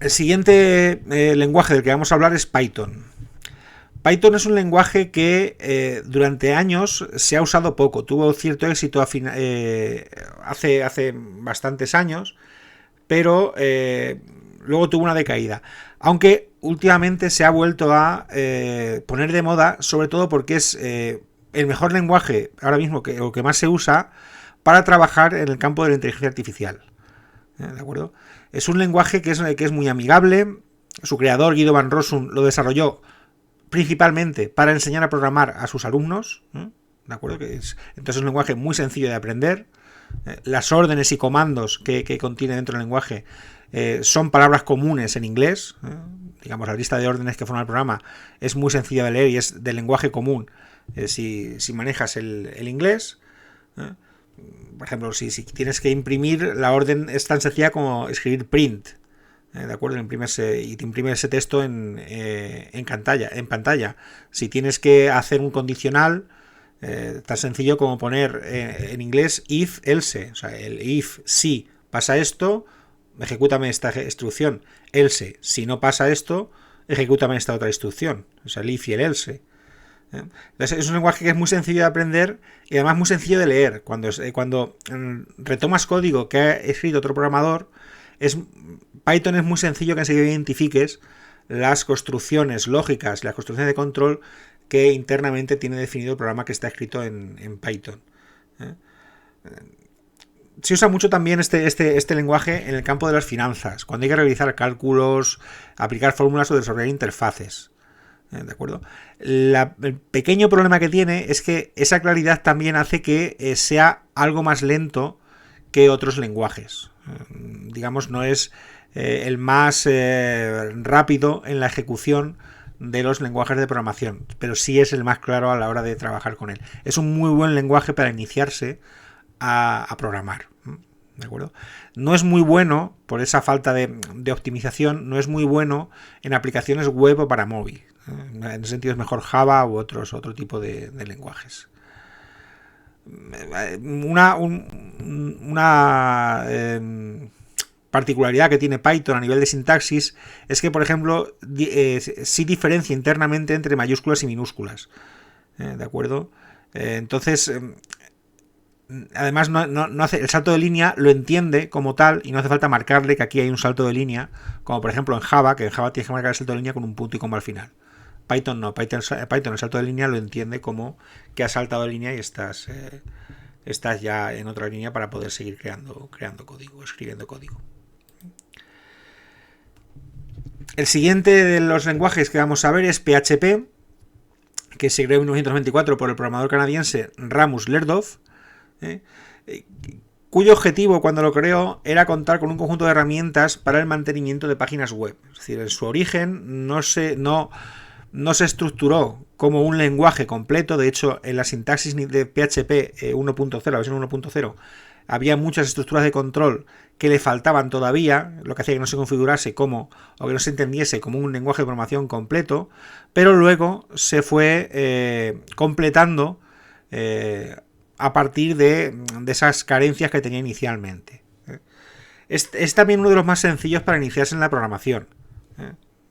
El siguiente lenguaje del que vamos a hablar es Python. Python es un lenguaje que durante años se ha usado poco. Tuvo cierto éxito hace bastantes años, pero luego tuvo una decaída. Aunque últimamente se ha vuelto a poner de moda, sobre todo porque es el mejor lenguaje ahora mismo o que más se usa para trabajar en el campo de la inteligencia artificial. ¿De acuerdo? Es un lenguaje que es muy amigable. Su creador, Guido van Rossum, lo desarrolló principalmente para enseñar a programar a sus alumnos, ¿de acuerdo? Entonces es un lenguaje muy sencillo de aprender. Las órdenes y comandos que contiene dentro del lenguaje son palabras comunes en inglés. Digamos, la lista de órdenes que forma el programa es muy sencilla de leer y es del lenguaje común si manejas el inglés. Por ejemplo, si tienes que imprimir, la orden es tan sencilla como escribir print. ¿De acuerdo? Y te imprime ese texto en pantalla. Si tienes que hacer un condicional, tan sencillo como poner en inglés if, else. O sea, el if, si pasa esto, ejecútame esta instrucción. Else, si no pasa esto, ejecútame esta otra instrucción. O sea, el if y el else. Entonces, es un lenguaje que es muy sencillo de aprender y además muy sencillo de leer. Cuando retomas código que ha escrito otro programador, Python es muy sencillo que enseguida identifiques las construcciones lógicas, las construcciones de control que internamente tiene definido el programa que está escrito en Python. Se usa mucho también este lenguaje en el campo de las finanzas, cuando hay que realizar cálculos, aplicar fórmulas o desarrollar interfaces. ¿De acuerdo? El pequeño problema que tiene es que esa claridad también hace que sea algo más lento que otros lenguajes. Digamos, no es el más rápido en la ejecución de los lenguajes de programación, pero sí es el más claro a la hora de trabajar con él. Es un muy buen lenguaje para iniciarse a programar. ¿De acuerdo? No es muy bueno, por esa falta de optimización, no es muy bueno en aplicaciones web o para móvil. En ese sentido es mejor Java u otro tipo de lenguajes. Una particularidad que tiene Python a nivel de sintaxis es que, por ejemplo, sí diferencia internamente entre mayúsculas y minúsculas. ¿De acuerdo? Entonces, además no hace el salto de línea, lo entiende como tal y no hace falta marcarle que aquí hay un salto de línea, como por ejemplo en Java, que en Java tienes que marcar el salto de línea con un punto y coma al final. Python no, Python el salto de línea lo entiende como que has saltado de línea y estás ya en otra línea para poder seguir creando código, escribiendo código. El siguiente de los lenguajes que vamos a ver es PHP, que se creó en 1924 por el programador canadiense Ramus Lerdof, cuyo objetivo cuando lo creó era contar con un conjunto de herramientas para el mantenimiento de páginas web. Es decir, en su origen no se estructuró como un lenguaje completo. De hecho, en la sintaxis de PHP 1.0, la versión 1.0, había muchas estructuras de control que le faltaban todavía, lo que hacía que no se configurase o que no se entendiese como un lenguaje de programación completo, pero luego se fue completando a partir de esas carencias que tenía inicialmente. Es también uno de los más sencillos para iniciarse en la programación.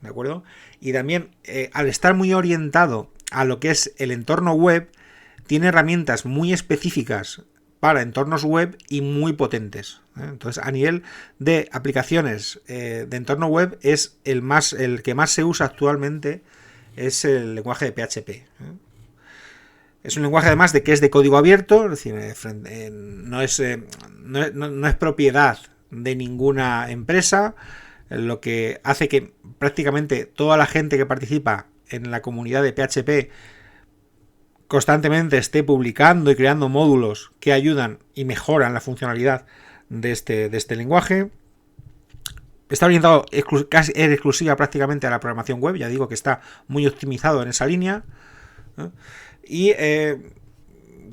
¿De acuerdo? Y también, al estar muy orientado a lo que es el entorno web, tiene herramientas muy específicas para entornos web y muy potentes. Entonces, a nivel de aplicaciones de entorno web, es el que más se usa actualmente, es el lenguaje de PHP. Es un lenguaje además de que es de código abierto, es decir, no es propiedad de ninguna empresa, lo que hace que prácticamente toda la gente que participa en la comunidad de PHP constantemente esté publicando y creando módulos que ayudan y mejoran la funcionalidad de este lenguaje. Está orientado casi en exclusiva prácticamente a la programación web, ya digo que está muy optimizado en esa línea. Y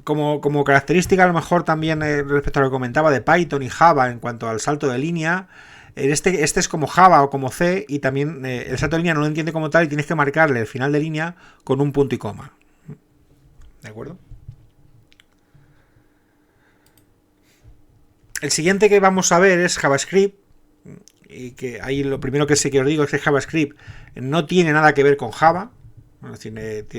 como característica, a lo mejor también respecto a lo que comentaba de Python y Java en cuanto al salto de línea, este es como Java o como C, y también el salto de línea no lo entiende como tal y tienes que marcarle el final de línea con un punto y coma. ¿De acuerdo? El siguiente que vamos a ver es JavaScript, y que ahí lo primero que os digo es que JavaScript no tiene nada que ver con Java.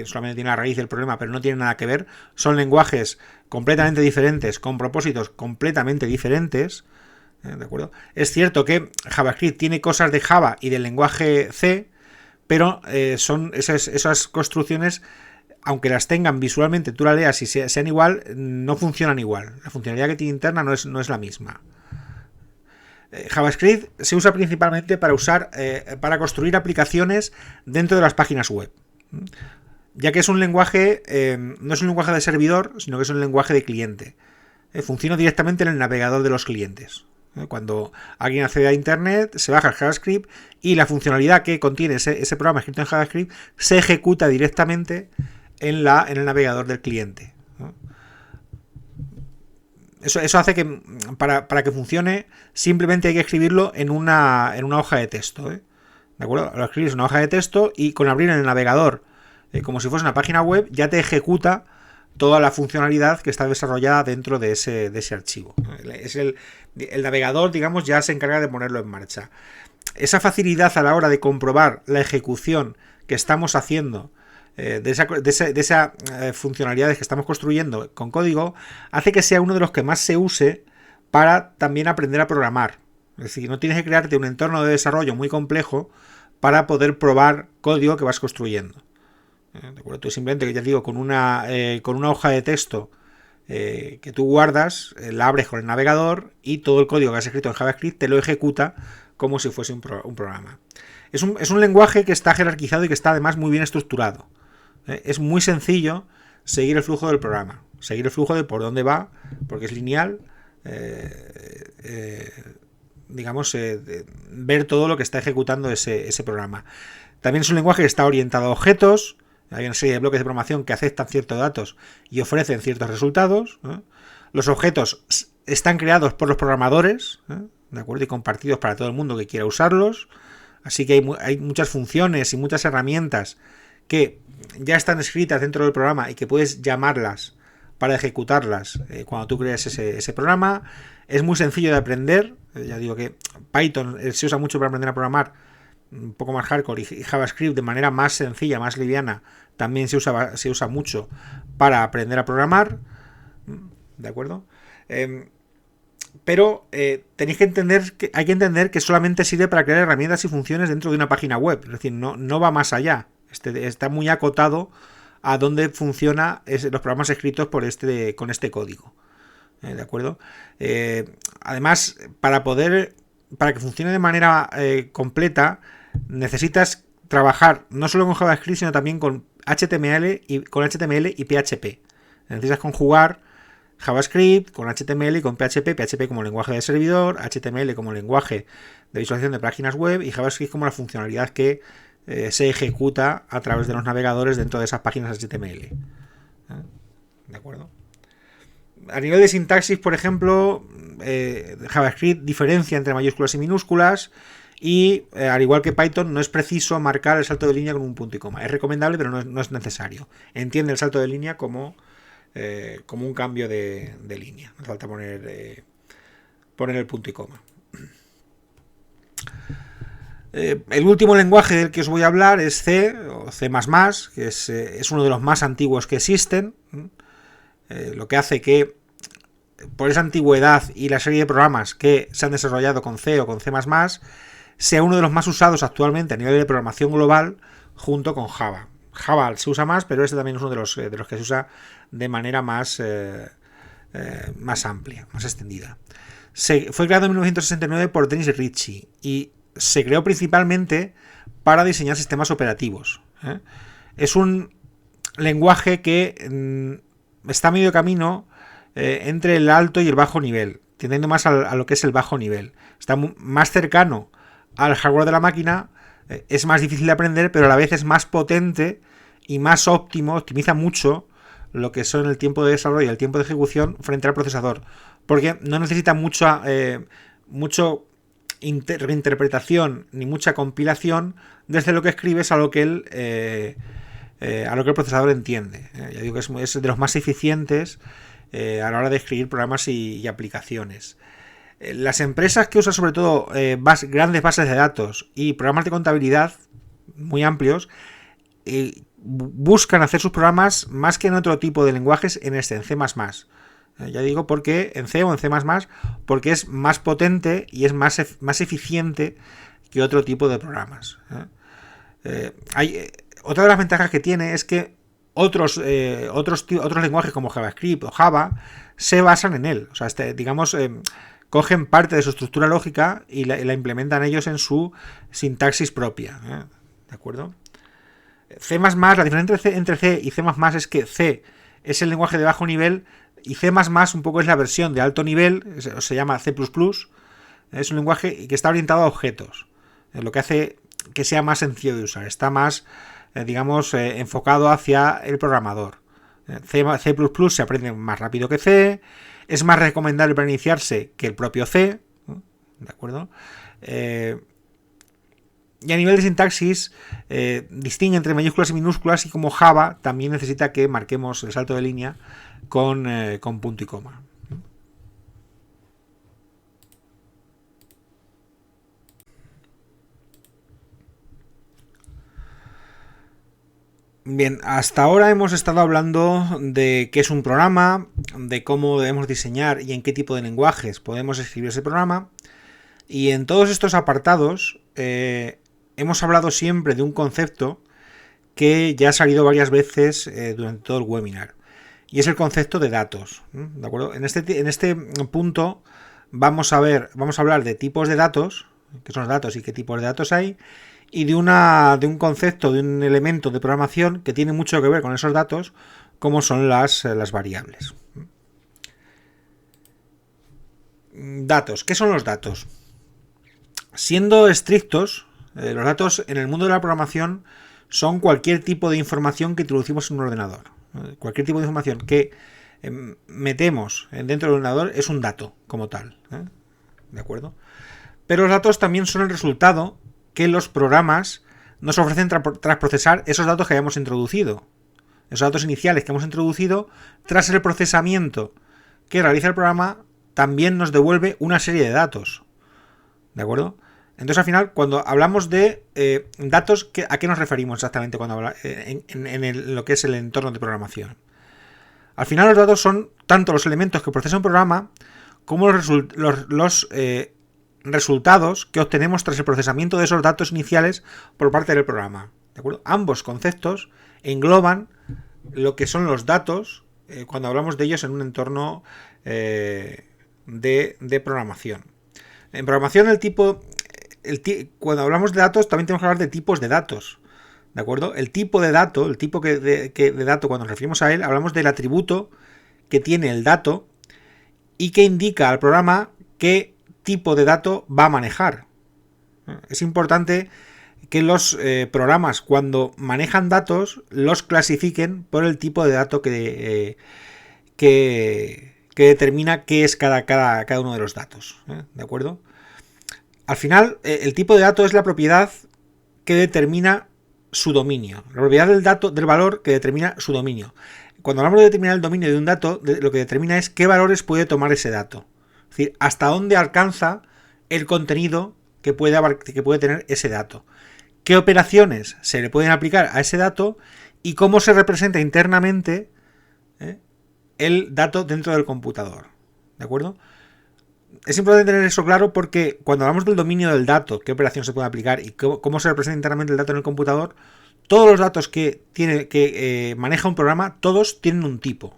Solamente tiene la raíz del problema, pero no tiene nada que ver. Son lenguajes completamente diferentes, con propósitos completamente diferentes. ¿De acuerdo? Es cierto que JavaScript tiene cosas de Java y del lenguaje C, pero son esas construcciones, aunque las tengan visualmente, tú las leas y sean igual, no funcionan igual. La funcionalidad que tiene interna no es la misma. JavaScript se usa principalmente para construir aplicaciones dentro de las páginas web, ya que es un lenguaje, no es un lenguaje de servidor, sino que es un lenguaje de cliente. Funciona directamente en el navegador de los clientes. Cuando alguien accede a internet, se baja el JavaScript y la funcionalidad que contiene ese programa escrito en JavaScript se ejecuta directamente en el navegador del cliente. Eso hace que para que funcione simplemente hay que escribirlo en una hoja de texto. ¿De acuerdo? Lo escribes en una hoja de texto y con abrir en el navegador como si fuese una página web ya te ejecuta toda la funcionalidad que está desarrollada dentro de ese archivo. Es el navegador, digamos, ya se encarga de ponerlo en marcha. Esa facilidad a la hora de comprobar la ejecución que estamos haciendo de esa funcionalidades que estamos construyendo con código hace que sea uno de los que más se use para también aprender a programar. Es decir, no tienes que crearte un entorno de desarrollo muy complejo para poder probar código que vas construyendo. ¿De acuerdo? Tú simplemente, ya digo, con una hoja de texto que tú guardas, la abres con el navegador y todo el código que has escrito en JavaScript te lo ejecuta como si fuese un programa. Es un lenguaje que está jerarquizado y que está además muy bien estructurado. Es muy sencillo seguir el flujo del programa, seguir el flujo de por dónde va, porque es lineal, ver todo lo que está ejecutando ese programa. También es un lenguaje que está orientado a objetos. Hay una serie de bloques de programación que aceptan ciertos datos y ofrecen ciertos resultados. Los objetos están creados por los programadores, ¿de acuerdo? Y compartidos para todo el mundo que quiera usarlos. Así que hay muchas funciones y muchas herramientas que ya están escritas dentro del programa y que puedes llamarlas para ejecutarlas cuando tú creas ese programa. Es muy sencillo de aprender. Ya digo que Python se usa mucho para aprender a programar, un poco más hardcore, y JavaScript de manera más sencilla, más liviana, también se usa mucho para aprender a programar. ¿De acuerdo? Pero tenéis que entender que hay que entender que solamente sirve para crear herramientas y funciones dentro de una página web. Es decir, no va más allá. Está muy acotado a dónde funciona los programas escritos con este código. ¿De acuerdo? Además, para que funcione de manera completa, necesitas trabajar no solo con JavaScript, sino también con HTML y PHP. Necesitas conjugar JavaScript con HTML y con PHP, PHP como lenguaje de servidor, HTML como lenguaje de visualización de páginas web y JavaScript como la funcionalidad que se ejecuta a través de los navegadores dentro de esas páginas HTML. ¿De acuerdo? A nivel de sintaxis, por ejemplo, JavaScript diferencia entre mayúsculas y minúsculas y, al igual que Python, no es preciso marcar el salto de línea con un punto y coma. Es recomendable, pero no es necesario. Entiende el salto de línea como un cambio de línea. No hace falta poner el punto y coma. El último lenguaje del que os voy a hablar es C o C++, que es uno de los más antiguos que existen. Lo que hace que, por esa antigüedad y la serie de programas que se han desarrollado con C o con C++, sea uno de los más usados actualmente a nivel de programación global junto con Java. Java se usa más, pero este también es uno de los que se usa de manera más amplia, más extendida. Fue creado en 1969 por Dennis Ritchie y se creó principalmente para diseñar sistemas operativos. Es un lenguaje que está a medio camino entre el alto y el bajo nivel, tendiendo más a lo que es el bajo nivel. Está más cercano al hardware de la máquina, es más difícil de aprender, pero a la vez es más potente y más óptimo, optimiza mucho lo que son el tiempo de desarrollo y el tiempo de ejecución frente al procesador, porque no necesita mucho reinterpretación ni mucha compilación desde lo que escribes a lo que el procesador entiende. Ya digo que es de los más eficientes a la hora de escribir programas y aplicaciones. Las empresas que usan sobre todo grandes bases de datos y programas de contabilidad muy amplios buscan hacer sus programas más que en otro tipo de lenguajes en C++. Ya digo porque en C o en C++, porque es más potente y es más eficiente que otro tipo de programas. Otra de las ventajas que tiene es que otros lenguajes como JavaScript o Java se basan en él. O sea, cogen parte de su estructura lógica y la implementan ellos en su sintaxis propia. ¿De acuerdo? C++, la diferencia entre C y C++ es que C es el lenguaje de bajo nivel y C++ un poco es la versión de alto nivel, se llama C++. Es un lenguaje que está orientado a objetos, lo que hace que sea más sencillo de usar. Está más, enfocado hacia el programador. C++ se aprende más rápido que C, es más recomendable para iniciarse que el propio C, ¿de acuerdo? Y a nivel de sintaxis distingue entre mayúsculas y minúsculas, y como Java también necesita que marquemos el salto de línea con punto y coma. Bien, hasta ahora hemos estado hablando de qué es un programa, de cómo debemos diseñar y en qué tipo de lenguajes podemos escribir ese programa. Y en todos estos apartados hemos hablado siempre de un concepto que ya ha salido varias veces durante todo el webinar. Y es el concepto de datos. ¿De acuerdo? En este punto vamos a hablar de tipos de datos, qué son los datos y qué tipos de datos hay, y de un concepto, de un elemento de programación que tiene mucho que ver con esos datos, como son las variables. Datos. ¿Qué son los datos? Siendo estrictos, los datos en el mundo de la programación son cualquier tipo de información que introducimos en un ordenador. Cualquier tipo de información que metemos dentro del ordenador es un dato como tal, ¿de acuerdo? Pero los datos también son el resultado que los programas nos ofrecen tras procesar esos datos que hayamos introducido. Esos datos iniciales que hemos introducido, tras el procesamiento que realiza el programa, también nos devuelve una serie de datos. ¿De acuerdo? Entonces, al final, cuando hablamos de datos, ¿a qué nos referimos exactamente cuando en lo que es el entorno de programación? Al final, los datos son tanto los elementos que procesa un programa como los resultados que obtenemos tras el procesamiento de esos datos iniciales por parte del programa. ¿De acuerdo? Ambos conceptos engloban lo que son los datos cuando hablamos de ellos en un entorno de programación. En programación cuando hablamos de datos también tenemos que hablar de tipos de datos. ¿De acuerdo? El tipo de dato, de dato, cuando nos referimos a él, hablamos del atributo que tiene el dato y que indica al programa qué tipo de dato va a manejar. Es importante que los programas, cuando manejan datos, los clasifiquen por el tipo de dato que determina qué es cada uno de los datos. ¿De acuerdo? Al final, el tipo de dato es la propiedad que determina su dominio. La propiedad del valor que determina su dominio. Cuando hablamos de determinar el dominio de un dato, lo que determina es qué valores puede tomar ese dato. Es decir, hasta dónde alcanza el contenido que puede tener ese dato. Qué operaciones se le pueden aplicar a ese dato y cómo se representa internamente el dato dentro del computador. ¿De acuerdo? Es importante tener eso claro porque cuando hablamos del dominio del dato, qué operación se puede aplicar y cómo se representa internamente el dato en el computador, todos los datos que maneja un programa, todos tienen un tipo.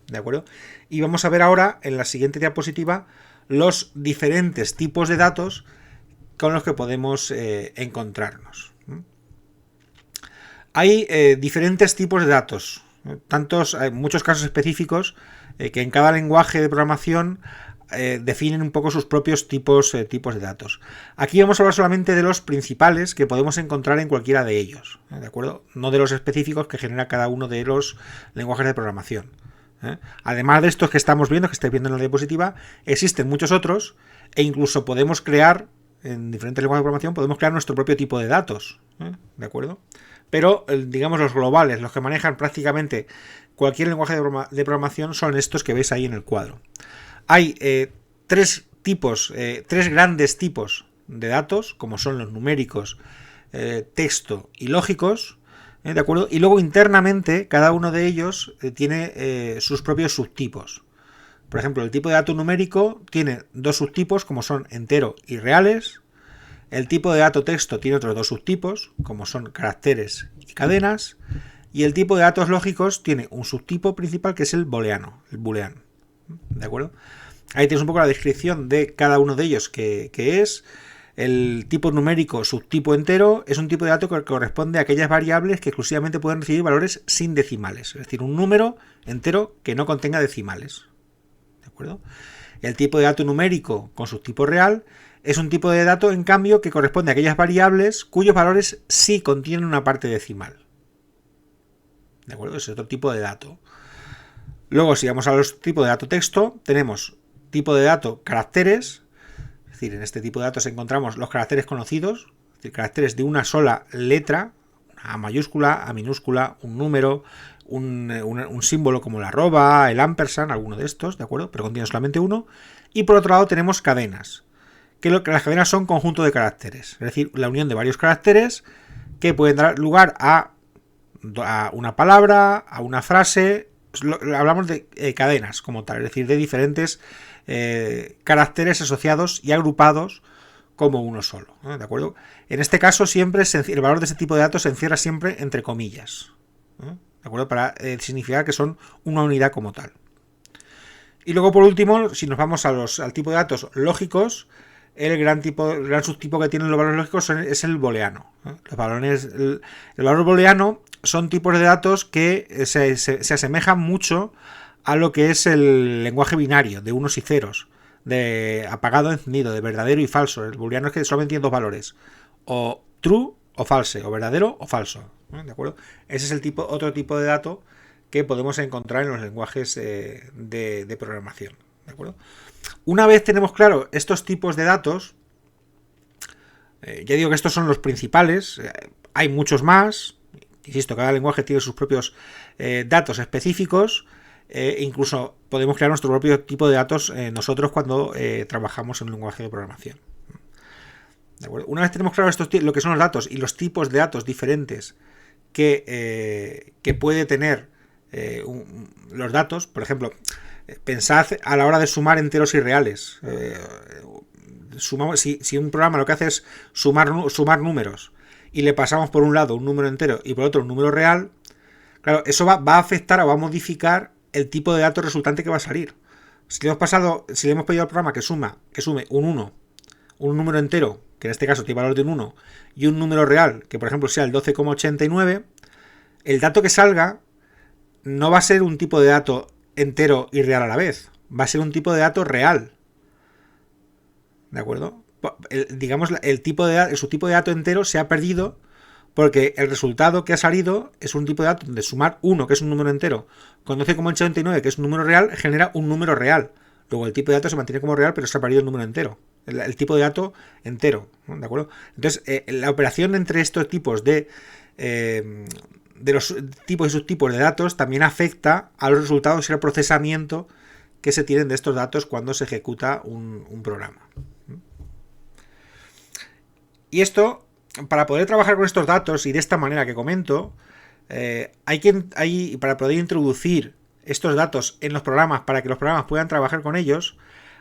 ¿De acuerdo? Y vamos a ver ahora en la siguiente diapositiva los diferentes tipos de datos con los que podemos encontrarnos. Hay diferentes tipos de datos, hay muchos casos específicos que en cada lenguaje de programación definen un poco sus propios tipos de datos. Aquí vamos a hablar solamente de los principales que podemos encontrar en cualquiera de ellos, ¿de acuerdo? No de los específicos que genera cada uno de los lenguajes de programación. Además de estos que estamos viendo, que estáis viendo en la diapositiva, existen muchos otros e incluso podemos crear, en diferentes lenguajes de programación, podemos crear nuestro propio tipo de datos, ¿de acuerdo? Pero, digamos, los globales, los que manejan prácticamente cualquier lenguaje de programación son estos que veis ahí en el cuadro. Hay tres grandes tipos de datos, como son los numéricos, texto y lógicos, ¿de acuerdo? Y luego internamente cada uno de ellos tiene sus propios subtipos. Por ejemplo, el tipo de dato numérico tiene dos subtipos, como son entero y reales. El tipo de dato texto tiene otros dos subtipos, como son caracteres y cadenas. Y el tipo de datos lógicos tiene un subtipo principal que es el booleano, el boolean. ¿De acuerdo? Ahí tienes un poco la descripción de cada uno de ellos, que es el tipo numérico subtipo entero, es un tipo de dato que corresponde a aquellas variables que exclusivamente pueden recibir valores sin decimales, es decir, un número entero que no contenga decimales. ¿De acuerdo? El tipo de dato numérico con subtipo real es un tipo de dato, en cambio, que corresponde a aquellas variables cuyos valores sí contienen una parte decimal. ¿De acuerdo? Es otro tipo de dato. Luego, si vamos a los tipos de dato texto, tenemos tipo de dato caracteres, es decir, en este tipo de datos encontramos los caracteres conocidos, es decir, caracteres de una sola letra, A mayúscula, A minúscula, un número, un símbolo como la arroba, el ampersand, alguno de estos, ¿de acuerdo? Pero contiene solamente uno. Y por otro lado tenemos cadenas, que las cadenas son conjunto de caracteres, es decir, la unión de varios caracteres que pueden dar lugar a una palabra, a una frase. Hablamos de cadenas como tal, es decir, de diferentes caracteres asociados y agrupados como uno solo, ¿de acuerdo? En este caso siempre el valor de este tipo de datos se encierra siempre entre comillas, ¿de acuerdo? Para significar que son una unidad como tal. Y luego, por último, si nos vamos al tipo de datos lógicos, el gran subtipo que tienen los valores lógicos es el booleano. El valor booleano son tipos de datos que se asemejan mucho a lo que es el lenguaje binario, de unos y ceros, de apagado encendido, de verdadero y falso. El booleano es que solamente tiene dos valores, o true o false, o verdadero o falso. ¿De acuerdo? Ese es otro tipo de dato que podemos encontrar en los lenguajes de programación. ¿De acuerdo? Una vez tenemos claro estos tipos de datos, ya digo que estos son los principales, hay muchos más, insisto, cada lenguaje tiene sus propios datos específicos, incluso podemos crear nuestro propio tipo de datos nosotros cuando trabajamos en un lenguaje de programación. ¿De acuerdo? Una vez tenemos claro lo que son los datos y los tipos de datos diferentes que puede tener los datos, por ejemplo, pensad a la hora de sumar enteros y reales. Si un programa lo que hace es sumar números y le pasamos por un lado un número entero y por otro un número real, claro, eso va a afectar o va a modificar el tipo de dato resultante que va a salir. Si le hemos pedido al programa que sume un 1, un número entero, que en este caso tiene valor de un 1, y un número real, que por ejemplo sea el 12,89, el dato que salga no va a ser un tipo de dato entero y real a la vez, va a ser un tipo de dato real. ¿De acuerdo? Digamos, su tipo de dato entero se ha perdido porque el resultado que ha salido es un tipo de dato donde sumar 1, que es un número entero, con 12,89, que es un número real, genera un número real. Luego el tipo de dato se mantiene como real, pero se ha perdido el número entero. El tipo de dato entero. ¿De acuerdo? Entonces, la operación entre estos tipos de los tipos y subtipos de datos también afecta a los resultados y al procesamiento que se tienen de estos datos cuando se ejecuta un programa. Y esto, para poder trabajar con estos datos y de esta manera que comento, para poder introducir estos datos en los programas para que los programas puedan trabajar con ellos,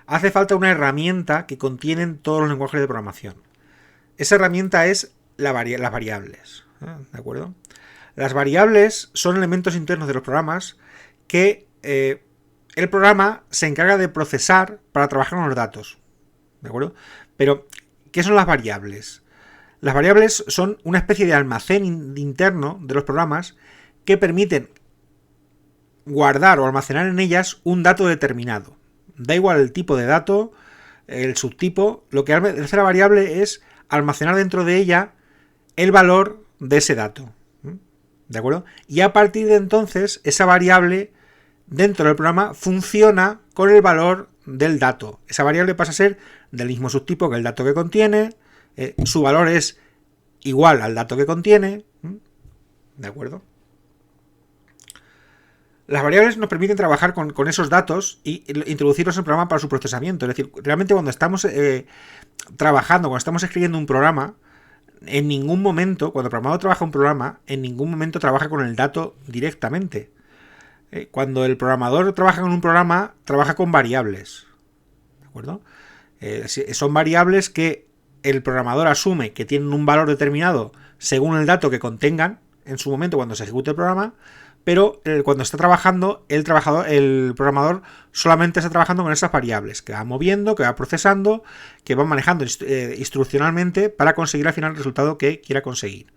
hace falta una herramienta que contienen todos los lenguajes de programación. Esa herramienta es las variables. ¿De acuerdo? Las variables son elementos internos de los programas que el programa se encarga de procesar para trabajar con los datos. ¿De acuerdo? Pero, ¿qué son las variables? Las variables son una especie de almacén interno de los programas que permiten guardar o almacenar en ellas un dato determinado. Da igual el tipo de dato, el subtipo, lo que hace la variable es almacenar dentro de ella el valor de ese dato. ¿De acuerdo? Y a partir de entonces, esa variable dentro del programa funciona con el valor del dato. Esa variable pasa a ser del mismo subtipo que el dato que contiene, su valor es igual al dato que contiene. ¿De acuerdo? Las variables nos permiten trabajar con esos datos y introducirlos en el programa para su procesamiento. Es decir, realmente cuando estamos trabajando, cuando estamos escribiendo un programa, en ningún momento, cuando el programador trabaja un programa, en ningún momento trabaja con el dato directamente. Cuando el programador trabaja con un programa, trabaja con variables. ¿De acuerdo? Son variables que el programador asume que tienen un valor determinado según el dato que contengan en su momento cuando se ejecute el programa, pero cuando está trabajando, el programador solamente está trabajando con esas variables, que va moviendo, que va procesando, que va manejando instruccionalmente para conseguir al final el resultado que quiera conseguir.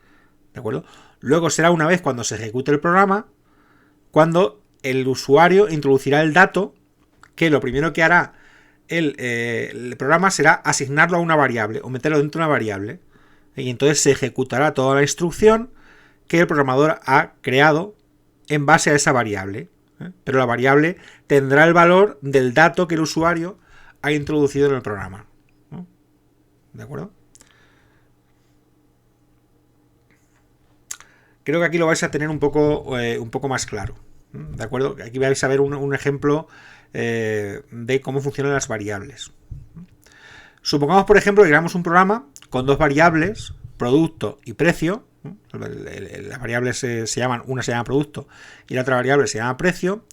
¿De acuerdo? Luego será una vez cuando se ejecute el programa, cuando el usuario introducirá el dato, que lo primero que hará el programa será asignarlo a una variable o meterlo dentro de una variable. Y entonces se ejecutará toda la instrucción que el programador ha creado en base a esa variable. Pero la variable tendrá el valor del dato que el usuario ha introducido en el programa. ¿De acuerdo? Creo que aquí lo vais a tener un poco más claro. ¿De acuerdo? Aquí vais a ver un ejemplo de cómo funcionan las variables. Supongamos, por ejemplo, que creamos un programa con dos variables, producto y precio. Las variables una se llama producto y la otra variable se llama precio.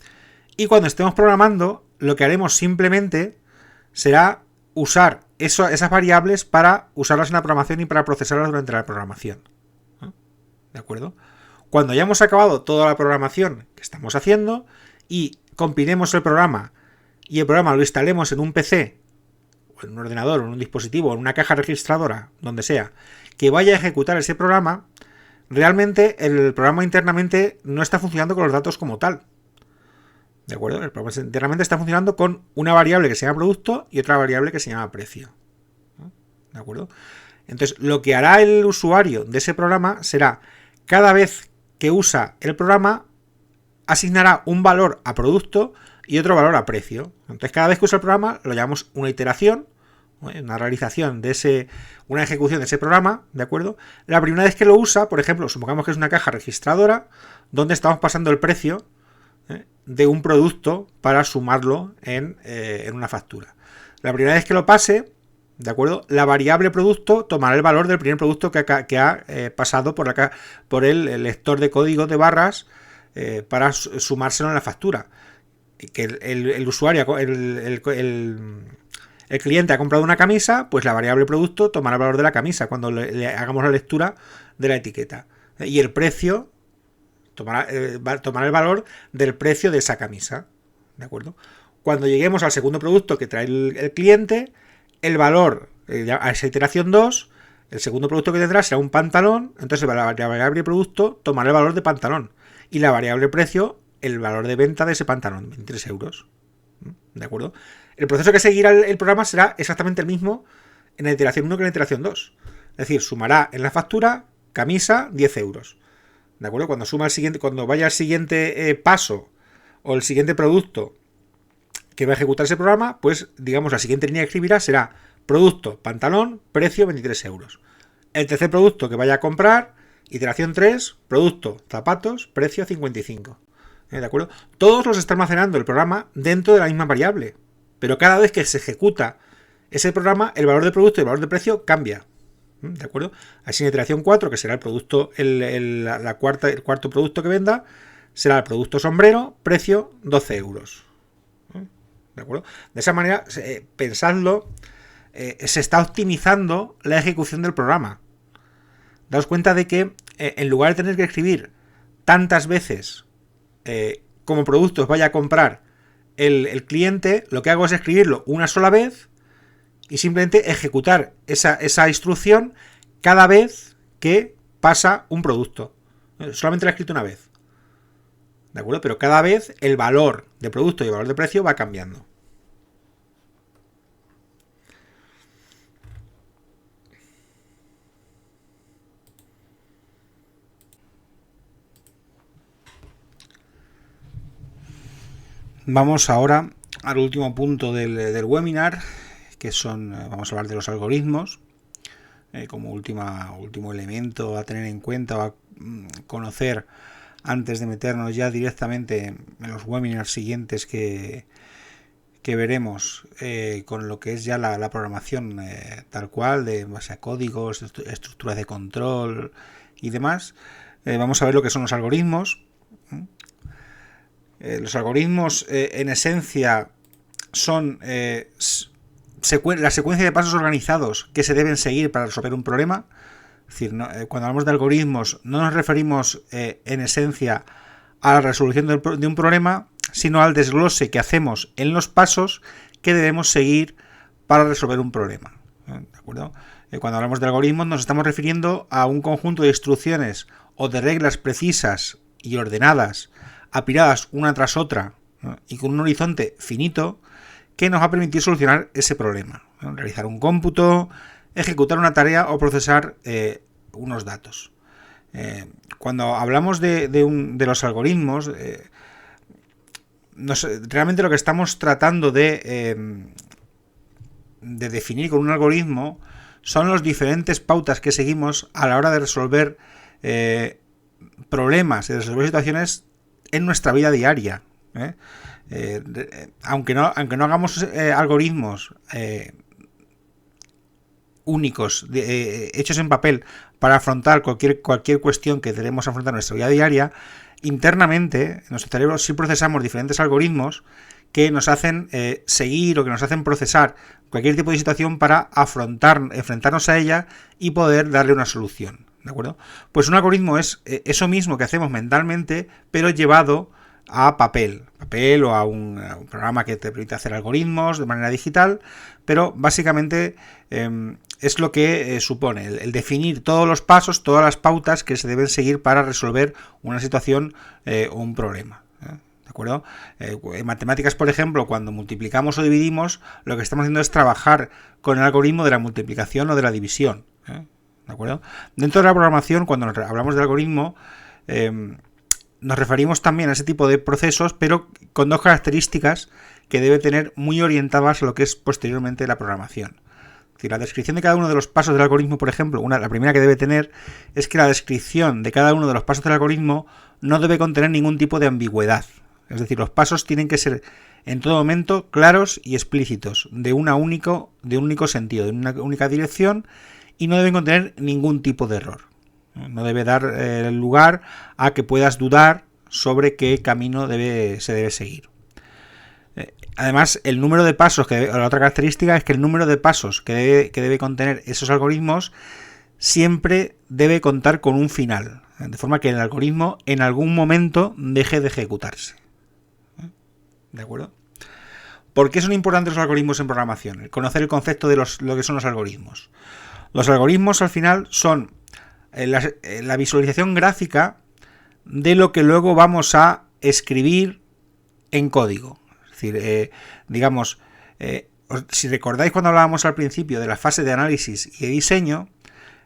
Y cuando estemos programando, lo que haremos simplemente será usar esas variables para usarlas en la programación y para procesarlas durante la programación. ¿De acuerdo? Cuando hayamos acabado toda la programación que estamos haciendo y compilemos el programa y el programa lo instalemos en un PC o en un ordenador o en un dispositivo o en una caja registradora, donde sea, que vaya a ejecutar ese programa, realmente el programa internamente no está funcionando con los datos como tal. ¿De acuerdo? El programa internamente está funcionando con una variable que se llama producto y otra variable que se llama precio. ¿De acuerdo? Entonces, lo que hará el usuario de ese programa será, cada vez que usa el programa, asignará un valor a producto y otro valor a precio. Entonces, cada vez que usa el programa lo llamamos una iteración, una realización de una ejecución de ese programa, ¿de acuerdo? La primera vez que lo usa, por ejemplo, supongamos que es una caja registradora donde estamos pasando el precio de un producto para sumarlo en una factura. La primera vez que lo pase, ¿de acuerdo? La variable producto tomará el valor del primer producto que ha pasado por el lector de código de barras para sumárselo en la factura. Que el usuario, el cliente ha comprado una camisa, pues la variable producto tomará el valor de la camisa cuando le hagamos la lectura de la etiqueta. Y el precio tomará el valor del precio de esa camisa. ¿De acuerdo? Cuando lleguemos al segundo producto que trae el cliente, el valor a esa iteración 2, el segundo producto que tendrá será un pantalón, entonces la variable producto tomará el valor de pantalón y la variable precio el valor de venta de ese pantalón, 23 euros. ¿De acuerdo? El proceso que seguirá el programa será exactamente el mismo en la iteración 1 que en la iteración 2. Es decir, sumará en la factura camisa 10 euros. ¿De acuerdo? Cuando vaya al siguiente paso o el siguiente producto que va a ejecutar ese programa, pues digamos la siguiente línea que escribirá será producto, pantalón, precio 23 euros. El tercer producto que vaya a comprar, iteración 3, producto, zapatos, precio 55. ¿De acuerdo? Todos los está almacenando el programa dentro de la misma variable, pero cada vez que se ejecuta ese programa, el valor de producto y el valor de precio cambia. ¿De acuerdo? Así en iteración 4, que será el producto, el cuarto producto que venda, será el producto sombrero, precio 12 euros. ¿De acuerdo? De esa manera, pensadlo, se está optimizando la ejecución del programa. Daos cuenta de que en lugar de tener que escribir tantas veces como productos vaya a comprar el cliente, lo que hago es escribirlo una sola vez y simplemente ejecutar esa instrucción cada vez que pasa un producto. Solamente lo he escrito una vez. ¿De acuerdo? Pero cada vez el valor de producto y el valor de precio va cambiando. Vamos ahora al último punto del webinar, que vamos a hablar de los algoritmos, como último elemento a tener en cuenta o a conocer antes de meternos ya directamente en los webinars siguientes que veremos con lo que es ya la programación tal cual, de base a códigos, estructuras de control y demás. Vamos a ver lo que son los algoritmos. Los algoritmos en esencia son la secuencia de pasos organizados que se deben seguir para resolver un problema. Es decir, cuando hablamos de algoritmos no nos referimos en esencia a la resolución de un problema, sino al desglose que hacemos en los pasos que debemos seguir para resolver un problema. ¿De acuerdo? Cuando hablamos de algoritmos nos estamos refiriendo a un conjunto de instrucciones o de reglas precisas y ordenadas, apiladas una tras otra, ¿no? Y con un horizonte finito que nos va a permitir solucionar ese problema, ¿no? Realizar un cómputo, ejecutar una tarea o procesar unos datos. Cuando hablamos de los algoritmos, realmente lo que estamos tratando de definir con un algoritmo son las diferentes pautas que seguimos a la hora de resolver problemas, de resolver situaciones en nuestra vida diaria. Aunque no hagamos algoritmos únicos hechos en papel para afrontar cualquier cuestión que debemos afrontar en nuestra vida diaria, internamente en nuestro cerebro sí procesamos diferentes algoritmos que nos hacen seguir o que nos hacen procesar cualquier tipo de situación para enfrentarnos a ella y poder darle una solución. ¿De acuerdo? Pues un algoritmo es eso mismo que hacemos mentalmente, pero llevado a papel o a un programa que te permite hacer algoritmos de manera digital, pero básicamente es lo que supone el definir todos los pasos, todas las pautas que se deben seguir para resolver una situación o un problema. ¿De acuerdo? En matemáticas, por ejemplo, cuando multiplicamos o dividimos, lo que estamos haciendo es trabajar con el algoritmo de la multiplicación o de la división. ¿De acuerdo? Dentro de la programación, cuando hablamos de algoritmo, nos referimos también a ese tipo de procesos, pero con dos características que debe tener muy orientadas a lo que es posteriormente la programación. Es decir, la descripción de cada uno de los pasos del algoritmo, por ejemplo, la primera que debe tener es que la descripción de cada uno de los pasos del algoritmo no debe contener ningún tipo de ambigüedad. Es decir, los pasos tienen que ser en todo momento claros y explícitos, de un único sentido, de una única dirección, y no deben contener ningún tipo de error. No debe dar lugar a que puedas dudar sobre qué camino se debe seguir. Además, el número de pasos, la otra característica es que el número de pasos que debe contener esos algoritmos siempre debe contar con un final, de forma que el algoritmo en algún momento deje de ejecutarse. ¿De acuerdo? ¿Por qué son importantes los algoritmos en programación? El conocer el concepto de lo que son los algoritmos. Los algoritmos al final son la visualización gráfica de lo que luego vamos a escribir en código. Es decir, si recordáis cuando hablábamos al principio de la fase de análisis y de diseño,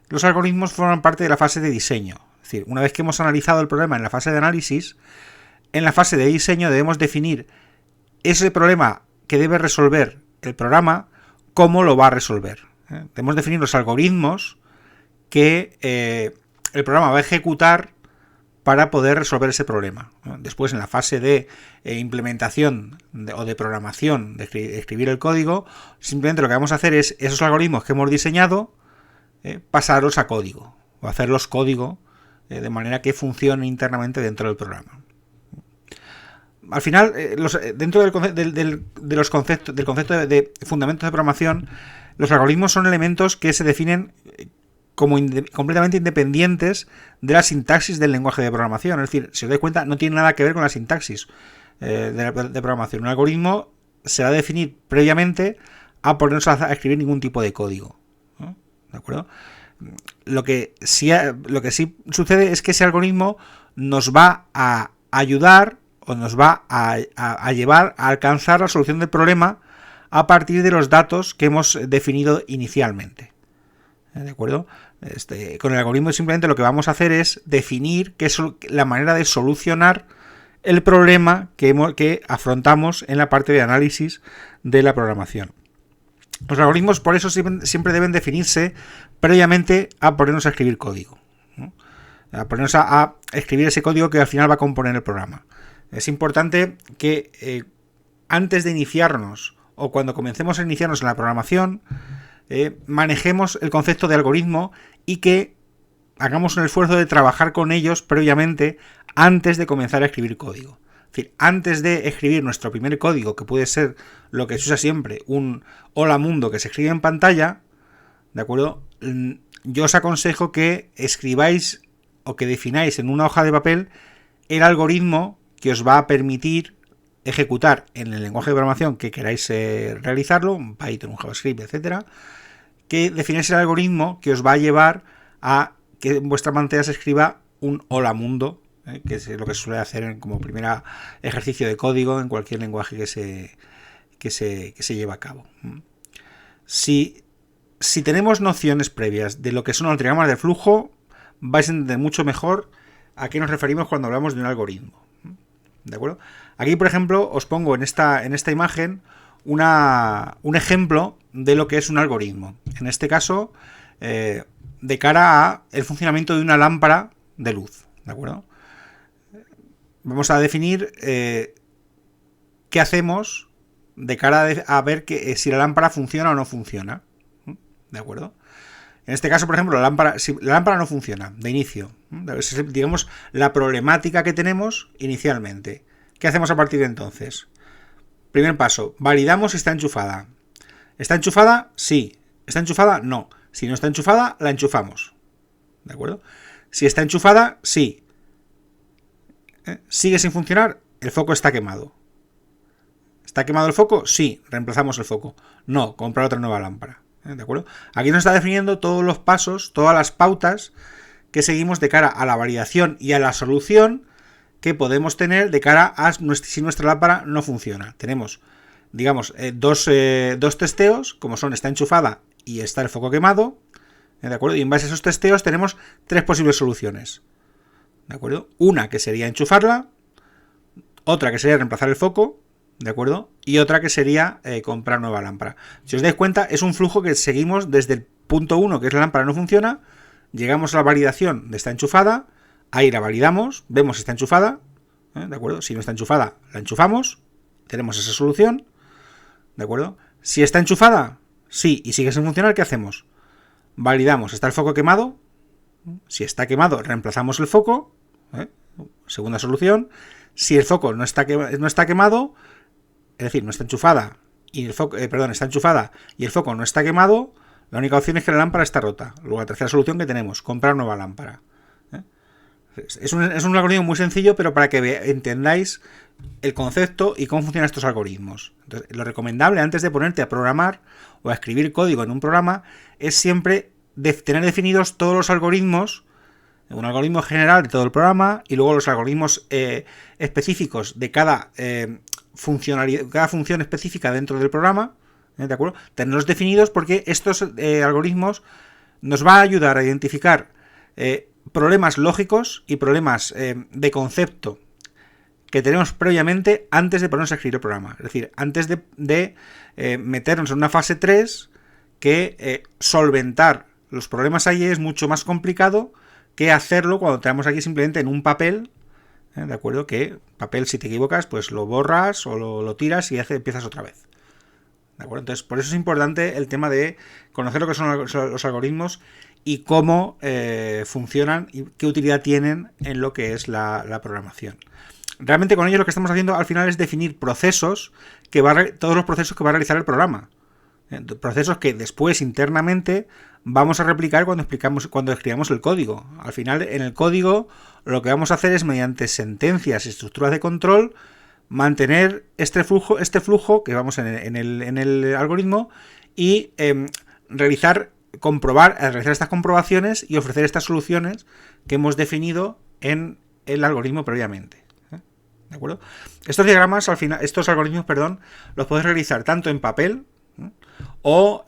los algoritmos forman parte de la fase de diseño. Es decir, una vez que hemos analizado el problema en la fase de análisis, en la fase de diseño debemos definir ese problema que debe resolver el programa, cómo lo va a resolver. Debemos definir los algoritmos que el programa va a ejecutar para poder resolver ese problema. Después, en la fase de implementación o de programación, de escribir el código, simplemente lo que vamos a hacer es esos algoritmos que hemos diseñado, pasarlos a código, o hacerlos código de manera que funcione internamente dentro del programa. Al final, dentro del concepto de fundamentos de programación, los algoritmos son elementos que se definen como completamente independientes de la sintaxis del lenguaje de programación. Es decir, si os dais cuenta, no tiene nada que ver con la sintaxis de programación. Un algoritmo se va a definir previamente a ponernos a escribir ningún tipo de código, ¿no? ¿De acuerdo? Lo que sí sucede es que ese algoritmo nos va a ayudar o nos va a llevar a alcanzar la solución del problema a partir de los datos que hemos definido inicialmente. ¿De acuerdo? Con el algoritmo simplemente lo que vamos a hacer es definir qué es la manera de solucionar el problema que afrontamos en la parte de análisis de la programación. Los algoritmos por eso siempre deben definirse previamente a ponernos a escribir código, ¿no? A ponernos a escribir ese código que al final va a componer el programa. Es importante que antes de iniciarnos o cuando comencemos a iniciarnos en la programación, manejemos el concepto de algoritmo y que hagamos un esfuerzo de trabajar con ellos previamente antes de comenzar a escribir código. Es decir, antes de escribir nuestro primer código, que puede ser lo que se usa siempre, un hola mundo que se escribe en pantalla, ¿de acuerdo? Yo os aconsejo que escribáis o que defináis en una hoja de papel el algoritmo que os va a permitir ejecutar en el lenguaje de programación que queráis realizarlo, un Python, un JavaScript, etcétera, que defináis el algoritmo que os va a llevar a que en vuestra pantalla se escriba un hola mundo, que es lo que se suele hacer como primer ejercicio de código en cualquier lenguaje que se lleva a cabo. Si tenemos nociones previas de lo que son los diagramas de flujo, vais a entender mucho mejor a qué nos referimos cuando hablamos de un algoritmo. ¿De acuerdo? Aquí, por ejemplo, os pongo en esta imagen un ejemplo de lo que es un algoritmo. En este caso, de cara a el funcionamiento de una lámpara de luz. ¿De acuerdo? Vamos a definir qué hacemos de cara a ver si la lámpara funciona o no funciona. ¿De acuerdo? En este caso, por ejemplo, si la lámpara no funciona de inicio, digamos la problemática que tenemos inicialmente. ¿Qué hacemos a partir de entonces? Primer paso, validamos si está enchufada. ¿Está enchufada? Sí. ¿Está enchufada? No. Si no está enchufada, la enchufamos. ¿De acuerdo? Si está enchufada, sí. ¿Sigue sin funcionar? El foco está quemado. ¿Está quemado el foco? Sí. Reemplazamos el foco. No. Comprar otra nueva lámpara. ¿De acuerdo? Aquí nos está definiendo todos los pasos, todas las pautas que seguimos de cara a la validación y a la solución que podemos tener de cara a si nuestra lámpara no funciona. Tenemos, digamos, dos testeos, como son está enchufada y está el foco quemado, ¿de acuerdo? Y en base a esos testeos tenemos tres posibles soluciones, ¿de acuerdo? Una que sería enchufarla, otra que sería reemplazar el foco, ¿de acuerdo? Y otra que sería comprar nueva lámpara. Si os dais cuenta, es un flujo que seguimos desde el punto 1, que es la lámpara no funciona, llegamos a la validación de está enchufada, ahí la validamos, vemos si está enchufada, ¿de acuerdo? Si no está enchufada, la enchufamos, tenemos esa solución, ¿de acuerdo? Si está enchufada, sí, y sigue sin funcionar, ¿qué hacemos? Validamos, ¿está el foco quemado? Si está quemado, reemplazamos el foco, segunda solución. Si el foco no está quemado, es decir, no está enchufada y el foco, está enchufada y el foco no está quemado, la única opción es que la lámpara está rota. Luego la tercera solución que tenemos, comprar nueva lámpara. Es un algoritmo muy sencillo, pero para que entendáis el concepto y cómo funcionan estos algoritmos. Entonces, lo recomendable antes de ponerte a programar o a escribir código en un programa es siempre tener definidos todos los algoritmos, un algoritmo general de todo el programa y luego los algoritmos específicos de cada función específica dentro del programa, ¿de acuerdo? Tenerlos definidos porque estos algoritmos nos van a ayudar a identificar problemas lógicos y problemas de concepto que tenemos previamente antes de ponernos a escribir el programa. Es decir, antes de meternos en una fase 3 que solventar los problemas ahí es mucho más complicado que hacerlo cuando tenemos aquí simplemente en un papel, ¿de acuerdo? Que papel, si te equivocas, pues lo borras o lo tiras y empiezas otra vez. ¿De acuerdo? Entonces, por eso es importante el tema de conocer lo que son los algoritmos y cómo funcionan y qué utilidad tienen en lo que es la programación. Realmente con ellos lo que estamos haciendo al final es definir procesos todos los procesos que va a realizar el programa. Procesos que después internamente vamos a replicar cuando escribamos el código. Al final, en el código, lo que vamos a hacer es, mediante sentencias y estructuras de control, mantener este flujo que vamos en el algoritmo y realizar estas comprobaciones y ofrecer estas soluciones que hemos definido en el algoritmo previamente. ¿De acuerdo? Estos algoritmos, los podéis realizar tanto en papel o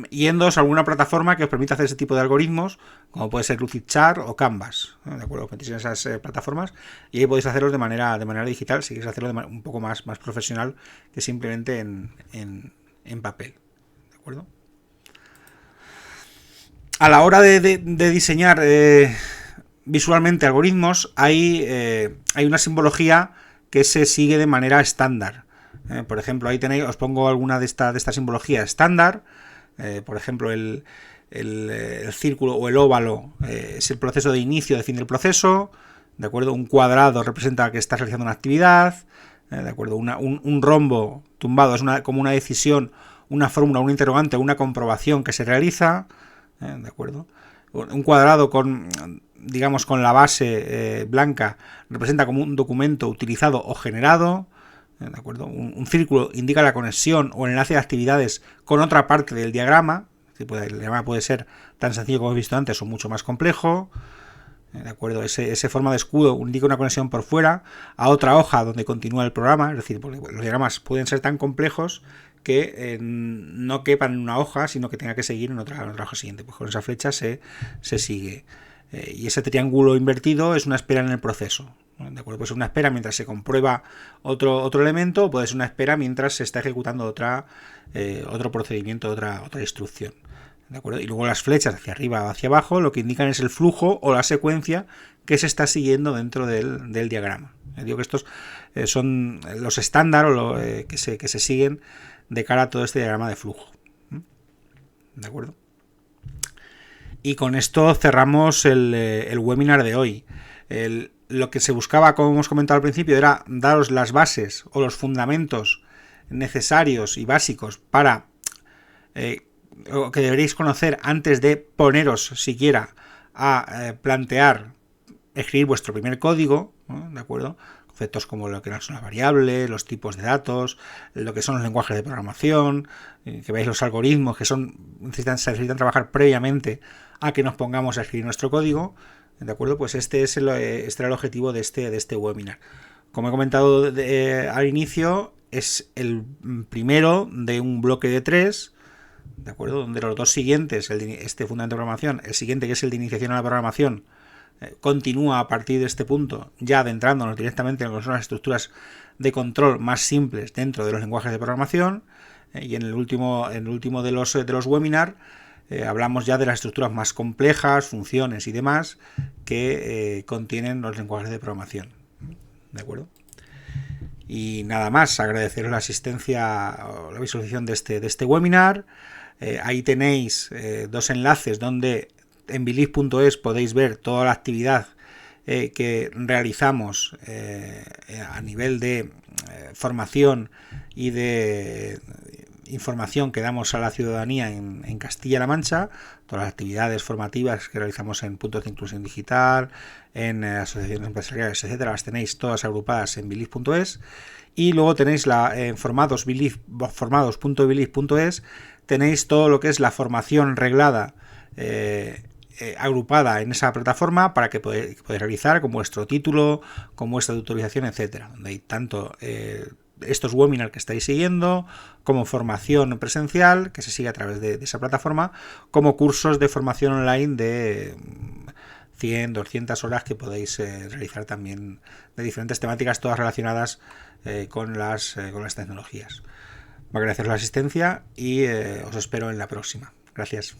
yéndoos a alguna plataforma que os permita hacer ese tipo de algoritmos, como puede ser Lucidchart o Canvas, ¿de acuerdo? Os metéis en esas plataformas y ahí podéis hacerlos de manera digital, si queréis hacerlo un poco más profesional que simplemente en papel, ¿de acuerdo? A la hora de diseñar visualmente algoritmos, hay una simbología que se sigue de manera estándar. Por ejemplo, ahí os pongo alguna de esta simbología estándar. Por ejemplo, el círculo o el óvalo es el proceso de inicio de fin del proceso, ¿de acuerdo? Un cuadrado representa que estás realizando una actividad, ¿de acuerdo? Un rombo tumbado es como una decisión, una fórmula, un interrogante, una comprobación que se realiza, ¿de acuerdo? Un cuadrado con la base blanca representa como un documento utilizado o generado, ¿de acuerdo? Un círculo indica la conexión o el enlace de actividades con otra parte del diagrama. El diagrama puede ser tan sencillo como hemos visto antes o mucho más complejo, ¿de acuerdo? Ese forma de escudo indica una conexión por fuera a otra hoja donde continúa el programa. Es decir, los diagramas pueden ser tan complejos que no quepan en una hoja, sino que tenga que seguir en otra hoja siguiente. Pues con esa flecha se sigue. Y ese triángulo invertido es una espera en el proceso. ¿De acuerdo? Puede ser una espera mientras se comprueba otro elemento, o puede ser una espera mientras se está ejecutando otro procedimiento, otra instrucción. ¿De acuerdo? Y luego las flechas hacia arriba o hacia abajo lo que indican es el flujo o la secuencia que se está siguiendo dentro del diagrama. Digo que estos son los estándar o que se siguen de cara a todo este diagrama de flujo. ¿De acuerdo? Y con esto cerramos el webinar de hoy. Lo que se buscaba, como hemos comentado al principio, era daros las bases o los fundamentos necesarios y básicos para que deberéis conocer antes de poneros siquiera a escribir vuestro primer código, ¿no? ¿De acuerdo? Conceptos como lo que son las variables, los tipos de datos, lo que son los lenguajes de programación, que veáis los algoritmos que se necesitan trabajar previamente a que nos pongamos a escribir nuestro código, ¿de acuerdo? Pues este era el objetivo de este webinar. Como he comentado al inicio, es el primero de un bloque de 3, ¿de acuerdo? Donde los dos siguientes, este fundamento de programación, el siguiente que es el de iniciación a la programación, continúa a partir de este punto, ya adentrándonos directamente en lo que son las estructuras de control más simples dentro de los lenguajes de programación, y en el último de los webinars hablamos ya de las estructuras más complejas, funciones y demás que contienen los lenguajes de programación. ¿De acuerdo? Y nada más, agradeceros la asistencia o la visualización de este webinar. Ahí tenéis dos enlaces donde en believe.es podéis ver toda la actividad que realizamos a nivel de formación y de información que damos a la ciudadanía en Castilla-La Mancha, todas las actividades formativas que realizamos en puntos de inclusión digital, en asociaciones empresariales, etcétera, las tenéis todas agrupadas en believe.es. Y luego tenéis en formados.believe.es tenéis todo lo que es la formación reglada agrupada en esa plataforma para que podáis realizar con vuestro título, con vuestra tutorización, etcétera, donde hay tanto estos webinars que estáis siguiendo, como formación presencial que se sigue a través de esa plataforma, como cursos de formación online de 100, 200 horas que podéis realizar también de diferentes temáticas, todas relacionadas con las tecnologías. Voy a agradecer la asistencia y os espero en la próxima. Gracias.